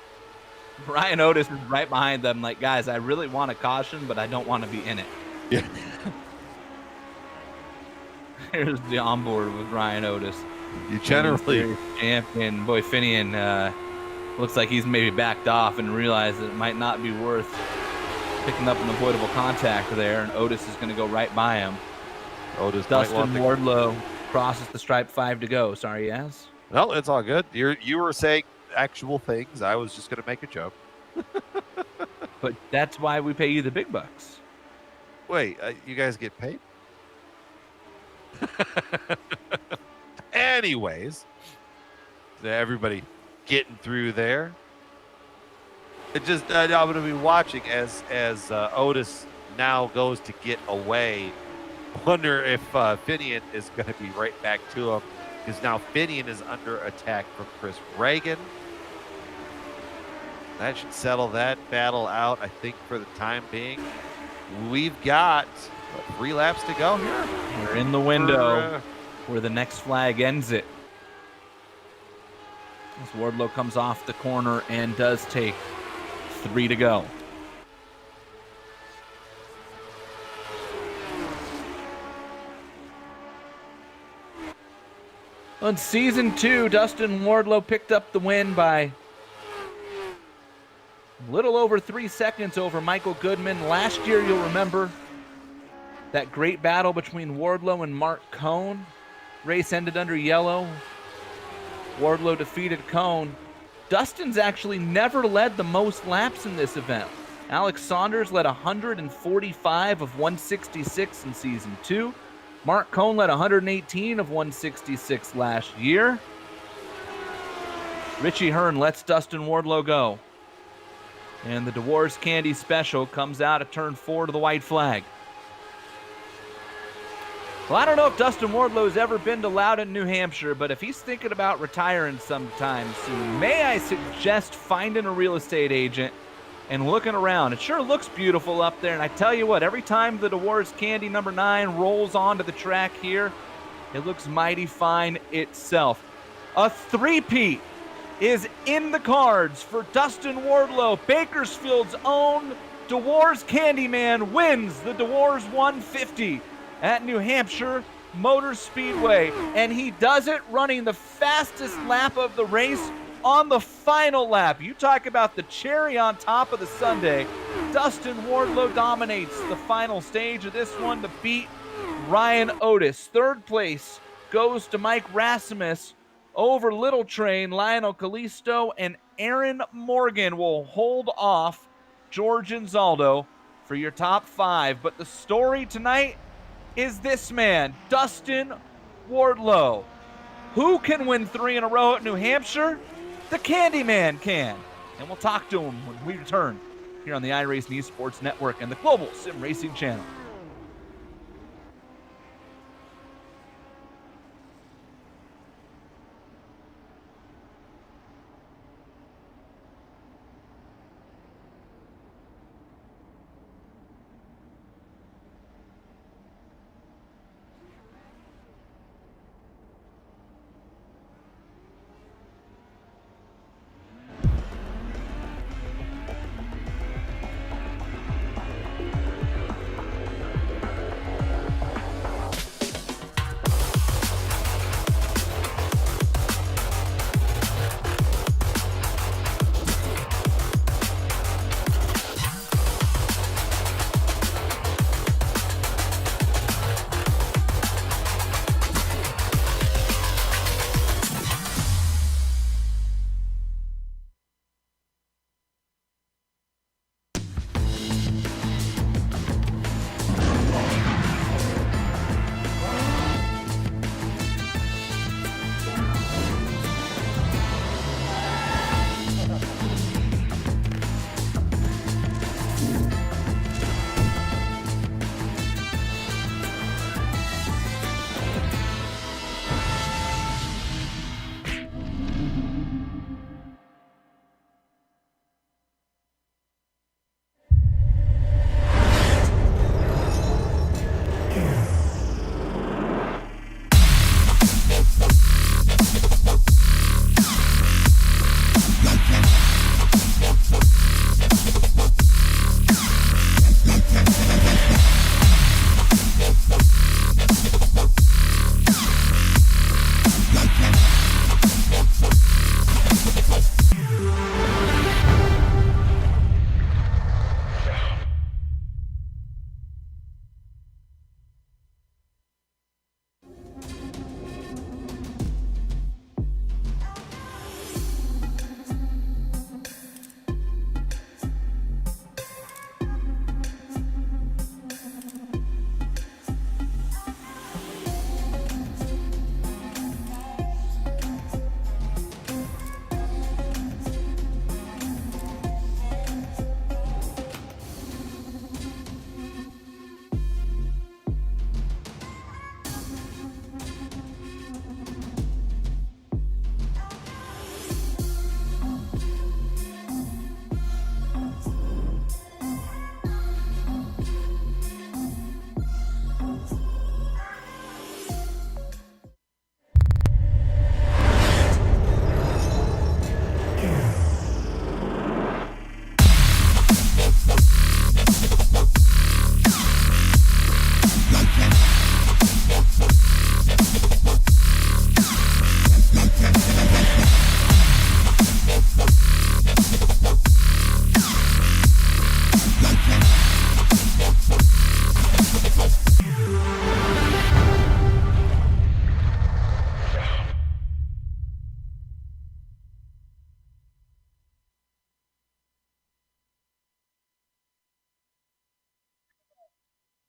Ryan Otis is right behind them like, guys, I really want a caution, but I don't want to be in it. Yeah. Here's the onboard with Ryan Otis. You generally... Champion. Boy, Finian looks like he's maybe backed off and realized that it might not be worth picking up an avoidable contact there, and Otis is going to go right by him. Otis Dustin Wardlow crosses the stripe, 5 to go. Sorry, Yaz. No, it's all good. You were saying actual things. I was just going to make a joke. But that's why we pay you the big bucks. Wait, you guys get paid? Anyways, everybody getting through there. It just I'm going to be watching as Otis now goes to get away. Wonder if Finian is going to be right back to him, because now Finian is under attack from Chris Reagan. That should settle that battle out, I think, for the time being. We've got 3 laps to go here. We're in the window where the next flag ends it. As Wardlow comes off the corner and does take 3 to go. On season 2, Dustin Wardlow picked up the win by a little over 3 seconds over Michael Goodman. Last year, you'll remember that great battle between Wardlow and Mark Cohn. Race ended under yellow. Wardlow defeated Cohn. Dustin's actually never led the most laps in this event. Alex Saunders led 145 of 166 in season 2. Mark Cohn led 118 of 166 last year. Richie Hearn lets Dustin Wardlow go. And the Dewar's Candy Special comes out at turn 4 to the white flag. Well, I don't know if Dustin Wardlow's ever been to Loudon, New Hampshire, but if he's thinking about retiring sometime soon, may I suggest finding a real estate agent and looking around. It sure looks beautiful up there, and I tell you what, every time the Dewar's Candy number 9 rolls onto the track here, it looks mighty fine itself. A three-peat is in the cards for Dustin Wardlow. Bakersfield's own Dewar's Candyman wins the Dewar's 150 at New Hampshire Motor Speedway, and he does it running the fastest lap of the race on the final lap. You talk about the cherry on top of the sundae. Dustin Wardlow dominates the final stage of this one to beat Ryan Otis. Third place goes to Mike Rasmus. Over Little Train, Lionel Callisto and Aaron Morgan will hold off George and Zaldo for your top 5. But the story tonight is this man, Dustin Wardlow. Who can win 3 in a row at New Hampshire? The Candyman can. And we'll talk to him when we return here on the iRacing Esports Network and the Global Sim Racing Channel.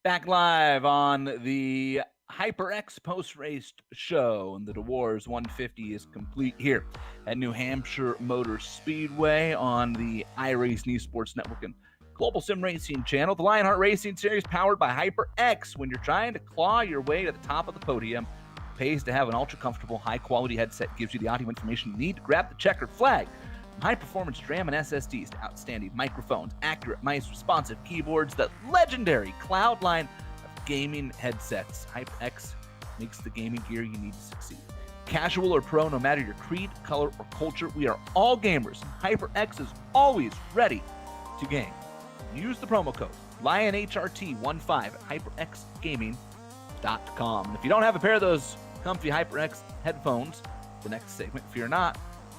Back live on the HyperX post-race show, and the Dewar's 150 is complete here at New Hampshire Motor Speedway on the iRacing Esports Network and Global Sim Racing channel. The Lionheart Racing Series powered by HyperX. When you're trying to claw your way to the top of the podium, it pays to have an ultra-comfortable, high-quality headset. Gives you the audio information you need to grab the checkered flag. From high-performance DRAM and SSDs to outstanding microphones, accurate mice, responsive keyboards, the legendary cloud line of gaming headsets. HyperX makes the gaming gear you need to succeed. Casual or pro, no matter your creed, color, or culture, we are all gamers. HyperX is always ready to game. Use the promo code LionHRT15 at HyperXGaming.com. And if you don't have a pair of those comfy HyperX headphones, the next segment, fear not,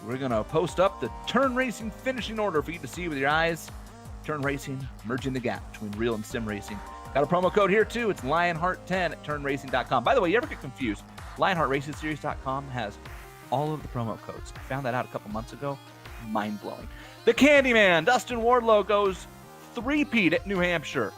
we're going to post up the Turn Racing finishing order for you to see with your eyes. Turn Racing, merging the gap between real and sim racing. Got a promo code here, too. It's Lionheart10 at turnracing.com. By the way, you ever get confused? LionheartRacingSeries.com has all of the promo codes. I found that out a couple months ago. Mind-blowing. The Candyman, Dustin Wardlow, goes three-peat at New Hampshire.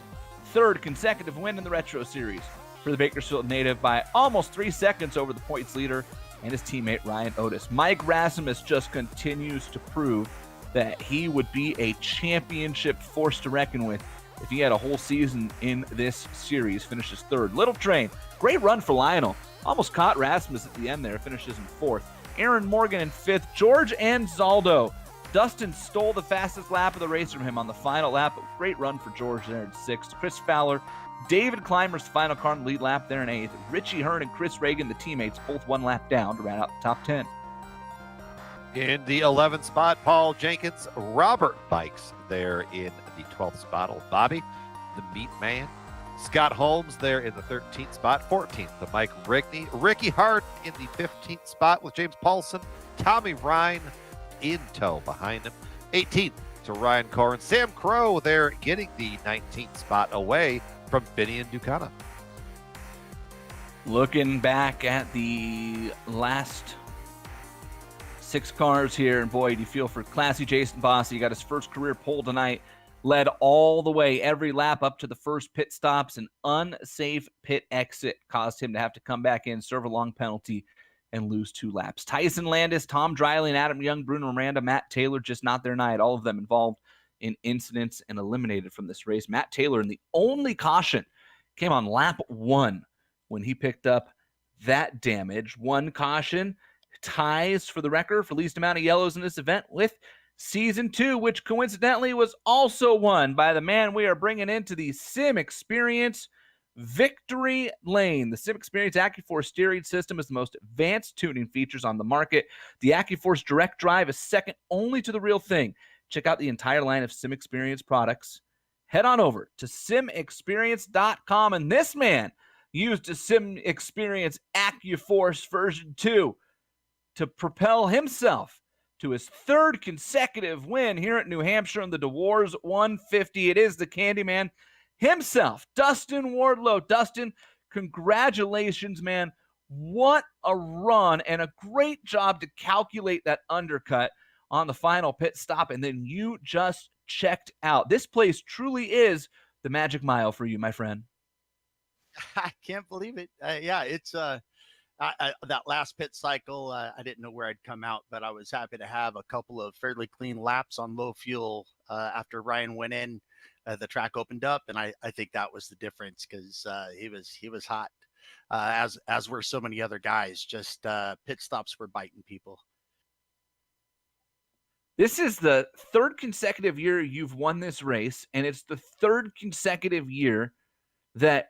Third consecutive win in the Retro Series for the Bakersfield native by almost 3 seconds over the points leader and his teammate Ryan Otis. Mike Rasmus just continues to prove that he would be a championship force to reckon with if he had a whole season in this series. Finishes third. Little Train, great run for Lionel. Almost caught Rasmus at the end there. Finishes in fourth. Aaron Morgan in fifth. George Anzaldo. Dustin stole the fastest lap of the race from him on the final lap. A great run for George there in sixth. Chris Fowler, David Clymer's final car in the lead lap there in eighth. Richie Hearn and Chris Reagan, the teammates, both one lap down to round out the top 10. In the 11th spot, Paul Jenkins, Robert Bikes there in the 12th spot. Old Bobby, the Meat Man. Scott Holmes there in the 13th spot. 14th to Mike Rigney. Ricky Hart in the 15th spot with James Paulson. Tommy Ryan in tow behind him. 18th to Ryan Corrin. Sam Crow there getting the 19th spot away from Finian Ducana. Looking back at the last 6 cars here, and boy, do you feel for classy Jason Bossy. He got his first career pole tonight, led all the way every lap up to the first pit stops. An unsafe pit exit caused him to have to come back in, serve a long penalty, and lose 2 laps. Tyson Landis, Tom Dreiling, Adam Young, Bruno Miranda, Matt Taylor, just not their night. All of them involved in incidents and eliminated from this race. Matt Taylor, and the only caution, came on lap 1 when he picked up that damage. 1 caution ties for the record for least amount of yellows in this event with season 2, which coincidentally was also won by the man we are bringing into the Sim Experience victory lane. The Sim Experience AccuForce steering system is the most advanced tuning features on the market. The AccuForce Direct Drive is second only to the real thing. Check out the entire line of Sim Experience products. Head on over to simexperience.com, and this man used a Sim Experience AccuForce version 2 to propel himself to his 3rd consecutive win here at New Hampshire in the Dewar's 150. It is the Candyman himself, Dustin Wardlow. Dustin, congratulations, man. What a run, and a great job to calculate that undercut on the final pit stop, and then you just checked out. This place truly is the magic mile for you, my friend. I can't believe it. Yeah, it's that last pit cycle. I didn't know where I'd come out, but I was happy to have a couple of fairly clean laps on low fuel after Ryan went in. The track opened up, and I think that was the difference, because he was hot, as were so many other guys. Just pit stops were biting people. This is the 3rd consecutive year you've won this race, and it's the 3rd consecutive year that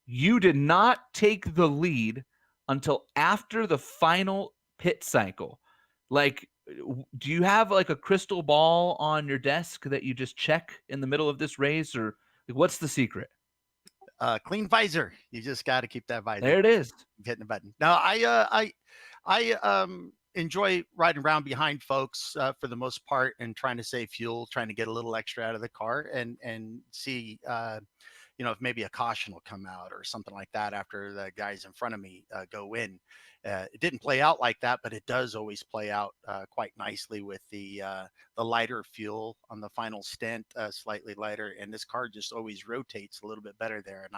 you did not take the lead until after the final pit cycle. Like, do you have like a crystal ball on your desk that you just check in the middle of this race, or like, what's the secret? Clean visor. You just got to keep that visor. There it is. Hitting the button. No, I enjoy riding around behind folks for the most part, and trying to save fuel, trying to get a little extra out of the car, and see if maybe a caution will come out or something like that after the guys in front of me go in. It didn't play out like that, but it does always play out quite nicely with the lighter fuel on the final stint, slightly lighter, and this car just always rotates a little bit better there. And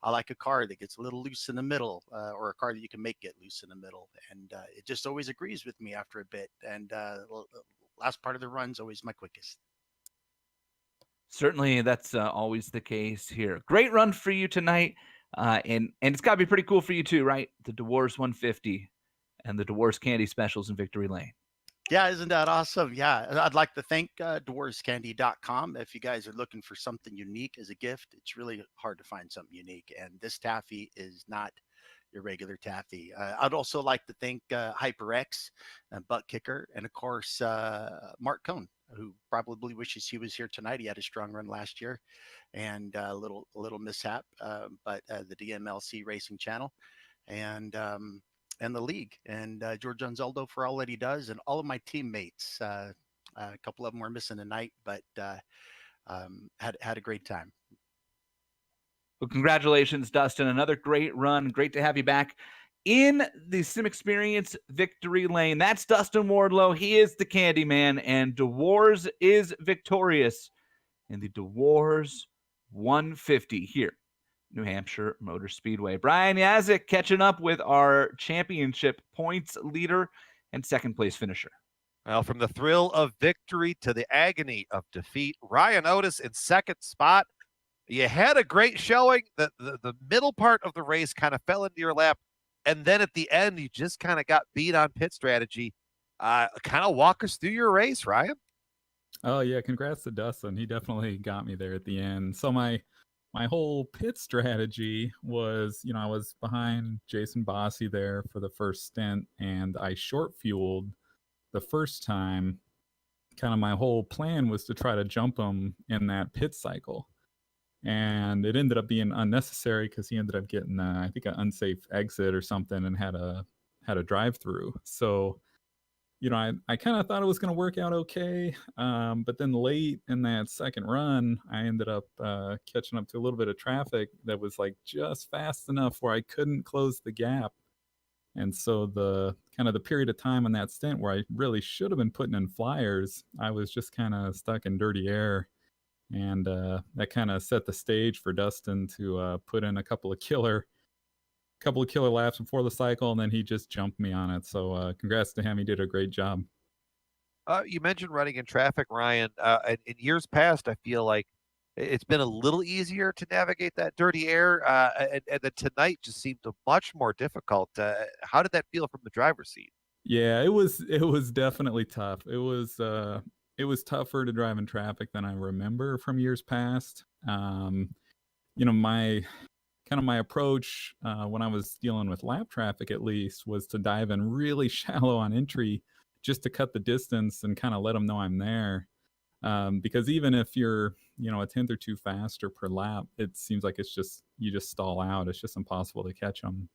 I like a car that gets a little loose in the middle, or a car that you can make get loose in the middle, and it just always agrees with me after a bit. And last part of the run's always my quickest. Certainly, that's always the case here. Great run for you tonight, and it's got to be pretty cool for you too, right? The Dewar's 150 and the Dewar's Candy Specials in Victory Lane. Yeah, isn't that awesome? Yeah, I'd like to thank dewarscandy.com. If you guys are looking for something unique as a gift, it's really hard to find something unique, and this taffy is not your regular taffy. I'd also like to thank HyperX and Butt Kicker, and of course Mark Cohn, who probably wishes he was here tonight. He had a strong run last year, and a little mishap, but the DMLC Racing Channel, and the league, and George Anzaldo for all that he does, and all of my teammates. A couple of them were missing tonight, but had a great time. Well, congratulations, Dustin. Another great run. Great to have you back in the Sim Experience Victory Lane. That's Dustin Wardlow. He is the Candy Man, and Dewar's is victorious in the Dewar's 150 here, New Hampshire Motor Speedway. Brian Yazik catching up with our championship points leader and second place finisher. Well, from the thrill of victory to the agony of defeat, Ryan Otis in second spot. You had a great showing. The middle part of the race kind of fell into your lap. And then at the end, you just kind of got beat on pit strategy. Kind of walk us through your race, Ryan. Oh, yeah. Congrats to Dustin. He definitely got me there at the end. So my whole pit strategy was, I was behind Jason Bossy there for the first stint, and I short fueled the first time. Kind of my whole plan was to try to jump him in that pit cycle. And it ended up being unnecessary because he ended up getting, I think, an unsafe exit or something, and had a drive-through. So, I kind of thought it was going to work out okay. But then late in that second run, I ended up catching up to a little bit of traffic that was like just fast enough where I couldn't close the gap. And so the period of time on that stint where I really should have been putting in flyers, I was just kind of stuck in dirty air. And that kind of set the stage for Dustin to put in a couple of killer laps before the cycle, and then he just jumped me on it. So congrats to him. He did a great job. You mentioned running in traffic, Ryan. In years past, I feel like it's been a little easier to navigate that dirty air, and then tonight just seemed much more difficult. How did that feel from the driver's seat? Yeah, it was definitely tough. It was tougher to drive in traffic than I remember from years past. My approach when I was dealing with lap traffic, at least, was to dive in really shallow on entry just to cut the distance and kind of let them know I'm there. Because even if you're, a tenth or two faster per lap, it seems like you just stall out. It's just impossible to catch them.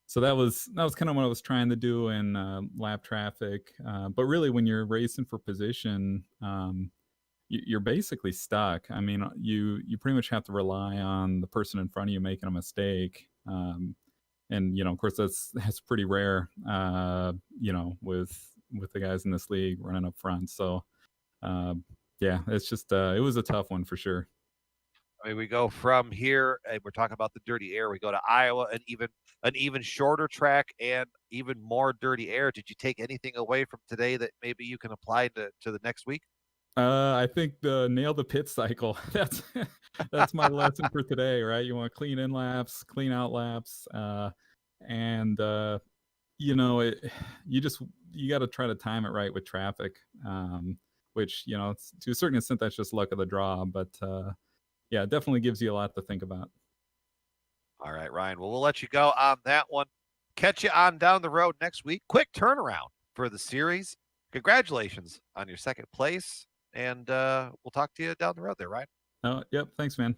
So that was kind of what I was trying to do in lap traffic. But really, when you're racing for position, you're basically stuck. I mean, you pretty much have to rely on the person in front of you making a mistake. And of course, that's pretty rare. With the guys in this league running up front. So yeah, it's just it was a tough one for sure. I mean, we go from here, and we're talking about the dirty air. We go to Iowa, and an even shorter track and even more dirty air. Did you take anything away from today that maybe you can apply to the next week? I think nail the pit cycle. That's my lesson for today, right? You want clean in laps, clean out laps, and you got to try to time it right with traffic, which to a certain extent that's just luck of the draw, but yeah, it definitely gives you a lot to think about. All right, Ryan. Well, we'll let you go on that one. Catch you on down the road next week. Quick turnaround for the series. Congratulations on your second place, and we'll talk to you down the road there, Ryan. Oh, yep. Thanks, man.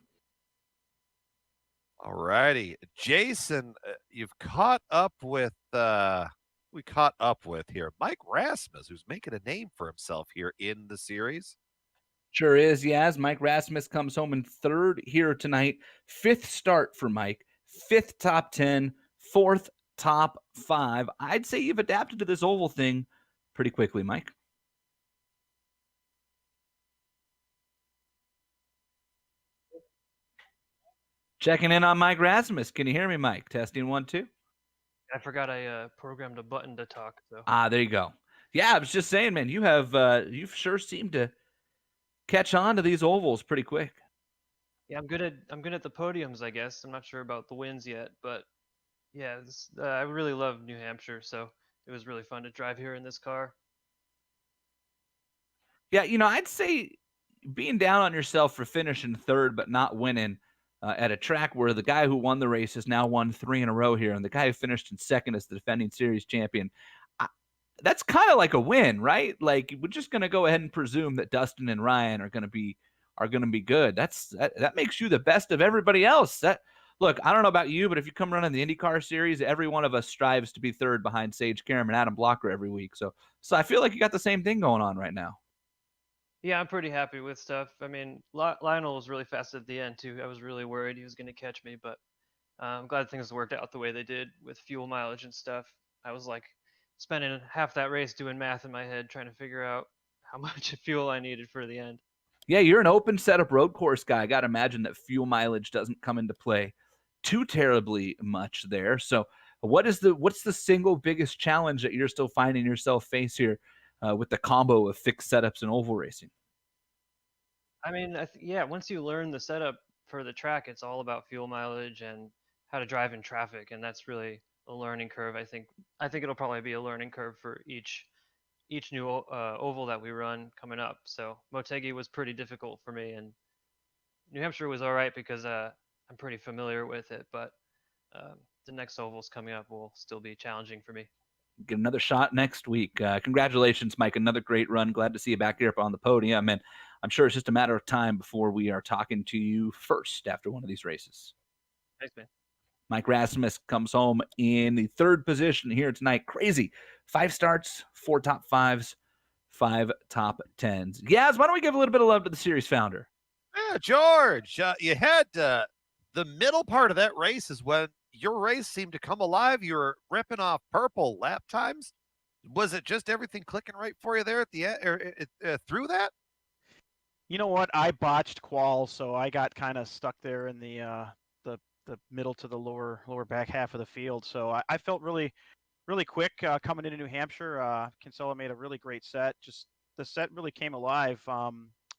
All righty. Jason, you've caught up with We caught up with here Mike Rasmus, who's making a name for himself here in the series. Sure is, yes. Mike Rasmus comes home in third here tonight. Fifth start for Mike. Fifth top 10, fourth top 5. I'd say you've adapted to this oval thing pretty quickly, Mike. Checking in on Mike Rasmus. Can you hear me, Mike? Testing 1, 2. I forgot I programmed a button to talk. So There you go. Yeah, I was just saying, man, you've sure seemed to catch on to these ovals pretty quick. yeah, I'm good at the podiums, I guess. I'm not sure about the wins yet, but yeah, I really love New Hampshire, so it was really fun to drive here in this car. Yeah, I'd say being down on yourself for finishing third but not winning at a track where the guy who won the race has now won 3 in a row here, and the guy who finished in second is the defending series champion. That's kind of like a win, right? Like, we're just going to go ahead and presume that Dustin and Ryan are going to be good. That makes you the best of everybody else. Look, I don't know about you, but if you come running the IndyCar series, every one of us strives to be third behind Sage Karam and Adam Blocker every week. So I feel like you got the same thing going on right now. Yeah, I'm pretty happy with stuff. I mean, Lionel was really fast at the end too. I was really worried he was going to catch me, but I'm glad things worked out the way they did with fuel mileage and stuff. I was like spending half that race doing math in my head trying to figure out how much fuel I needed for the end. Yeah, you're an open setup road course guy. I got to imagine that fuel mileage doesn't come into play too terribly much there. So what's the single biggest challenge that you're still finding yourself face here with the combo of fixed setups and oval racing? I mean, yeah, once you learn the setup for the track, it's all about fuel mileage and how to drive in traffic, and that's really a learning curve. I think it'll probably be a learning curve for each new oval that we run coming up. So Motegi was pretty difficult for me, and New Hampshire was all right because I'm pretty familiar with it, but the next ovals coming up will still be challenging for me. Get another shot next week. Congratulations, Mike. Another great run. Glad to see you back here up on the podium. And I'm sure it's just a matter of time before we are talking to you first after one of these races. Thanks, man. Mike Rasmus comes home in the third position here tonight. Crazy. 5 starts, 4 top 5s, 5 top 10s. Yaz, why don't we give a little bit of love to the series founder? Yeah, George, you had the middle part of that race is when your race seemed to come alive. You were ripping off purple lap times. Was it just everything clicking right for you there at the end, or through that? You know what? I botched qual, so I got kind of stuck there in the middle to the lower back half of the field. So I felt really quick coming into New Hampshire. Kinsella made a really great set. Just the set really came alive.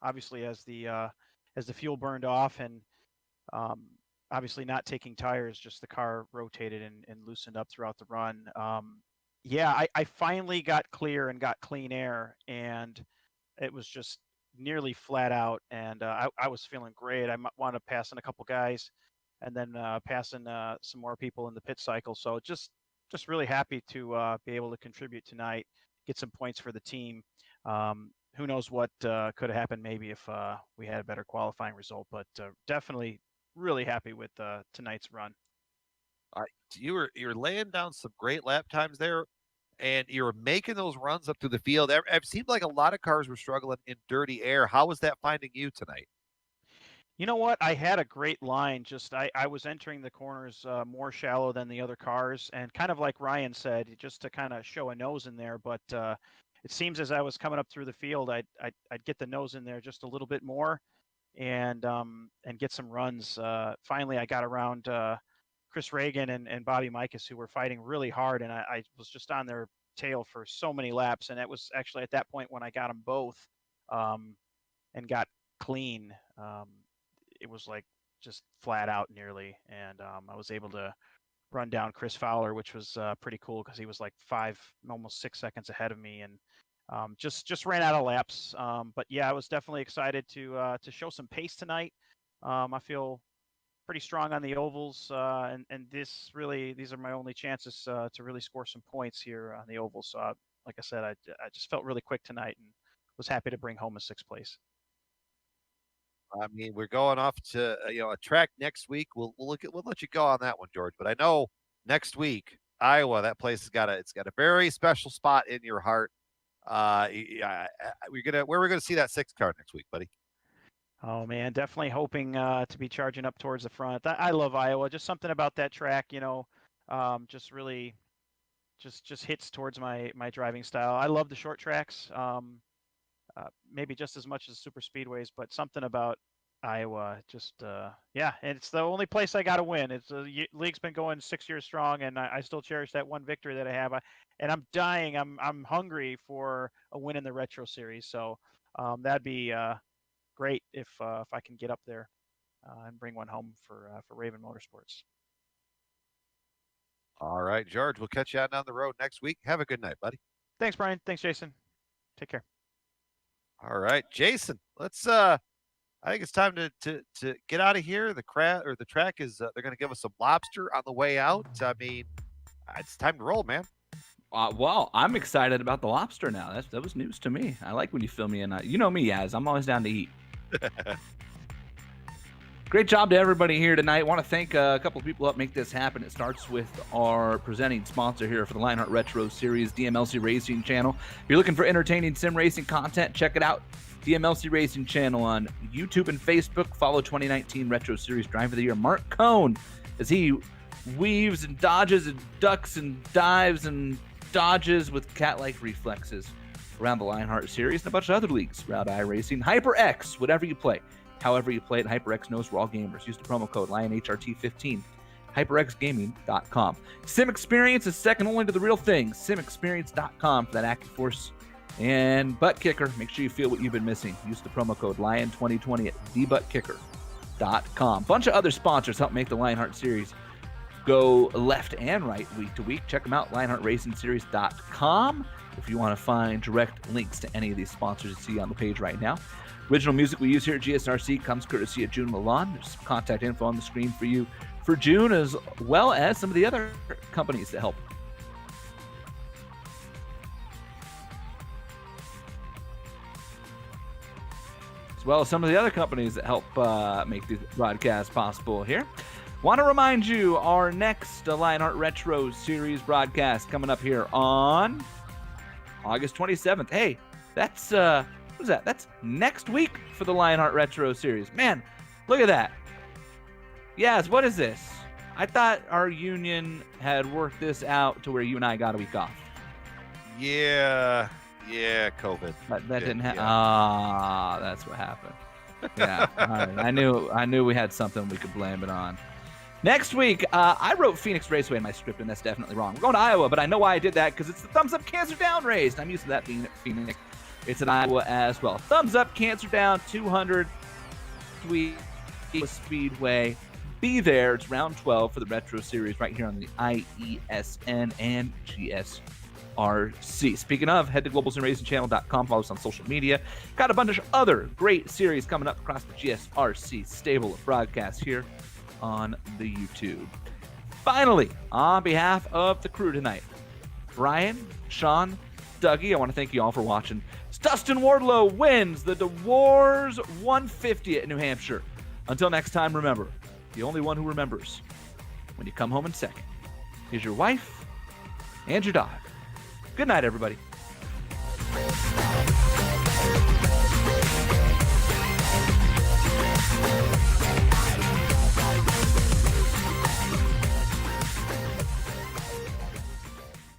Obviously, as the fuel burned off, and obviously not taking tires, just the car rotated and loosened up throughout the run. Yeah, I finally got clear and got clean air, and it was just nearly flat out. And I was feeling great. I wanted to pass in a couple guys, and then passing some more people in the pit cycle. So just really happy to be able to contribute tonight, get some points for the team. Who knows what could have happened maybe if we had a better qualifying result, but definitely really happy with tonight's run. All right, you're laying down some great lap times there, and you're making those runs up through the field. It seemed like a lot of cars were struggling in dirty air. How was that finding you tonight? You know what? I had a great line. Just I was entering the corners more shallow than the other cars, and kind of like Ryan said, just to kind of show a nose in there. But it seems as I was coming up through the field, I'd get the nose in there just a little bit more, and get some runs. Finally, I got around Chris Reagan and Bobby Mikas, who were fighting really hard, and I was just on their tail for so many laps. And it was actually at that point when I got them both and got clean. It was like just flat out nearly, and I was able to run down Chris Fowler, which was pretty cool because he was like almost 6 seconds ahead of me, and just ran out of laps. But yeah, I was definitely excited to show some pace tonight. I feel pretty strong on the ovals, and these are my only chances to really score some points here on the ovals. So like I said, I just felt really quick tonight and was happy to bring home a 6th place. I mean, we're going off to a track next week. We'll let you go on that one, George. But I know next week Iowa, that place has got a very special spot in your heart. Where we're gonna see that 6 car next week, buddy? Oh man, definitely hoping to be charging up towards the front. I love Iowa. Just something about that track, just really, just hits towards my driving style. I love the short tracks, maybe just as much as super speedways, but something about Iowa, yeah. And it's the only place I got to win. It's league's been going 6 years strong, and I still cherish that one victory that I have. And I'm dying. I'm hungry for a win in the Retro Series. So that'd be great if I can get up there and bring one home for Raven Motorsports. All right, George, we'll catch you out down the road next week. Have a good night, buddy. Thanks, Brian. Thanks, Jason. Take care. All right, Jason, let's I think it's time to get out of here. The track is they're going to give us some lobster on the way out. I mean, it's time to roll, man. Well, I'm excited about the lobster now. That was news to me. I like when you fill me in. You know me, Yaz. I'm always down to eat. Great job to everybody here tonight. Want to thank a couple of people that make this happen. It starts with our presenting sponsor here for the Lionheart Retro Series, DMLC Racing Channel. If you're looking for entertaining sim racing content, check it out. DMLC Racing Channel on YouTube and Facebook. Follow 2019 Retro Series Driver of the Year, Mark Cohn, as he weaves and dodges and ducks and dives and dodges with cat-like reflexes around the Lionheart Series and a bunch of other leagues around iRacing. HyperX, whatever you play. However you play it, HyperX knows we're all gamers. Use the promo code LionHRT15. HyperXGaming.com. Sim Experience is second only to the real thing. SimExperience.com for that active force and butt kicker. Make sure you feel what you've been missing. Use the promo code Lion2020 at thebuttkicker.com. Bunch of other sponsors help make the Lionheart Series go left and right week to week. Check them out, LionheartRacingSeries.com, if you want to find direct links to any of these sponsors you see on the page right now. Original music we use here at GSRC comes courtesy of June Milan. There's some contact info on the screen for you for June, as well as some of the other companies that help. As well as some of the other companies that help make these broadcasts possible here. Want to remind you, our next Lionheart Retro Series broadcast coming up here on August 27th. Hey, that's what is that? That's next week for the Lionheart Retro Series. Man, look at that. Yes, what is this? I thought our union had worked this out to where you and I got a week off. Yeah, COVID. But that didn't happen. That's what happened. Yeah, all right. I knew we had something we could blame it on. Next week, I wrote Phoenix Raceway in my script, and that's definitely wrong. We're going to Iowa, but I know why I did that, because it's the Thumbs Up Cancer Down race. I'm used to that being at Phoenix. It's in Iowa as well. Thumbs Up Cancer Down 200 Speedway. Be there. It's round 12 for the Retro Series right here on the IESN and GSRC. Speaking of, head to globalsimracingchannel.com. Follow us on social media. Got a bunch of other great series coming up across the GSRC stable of broadcasts here on the YouTube. Finally, on behalf of the crew tonight, Brian, Sean, Dougie, I want to thank you all for watching. Dustin Wardlow wins the Dewars 150 at New Hampshire. Until next time, remember, the only one who remembers when you come home in second is your wife and your dog. Good night, everybody.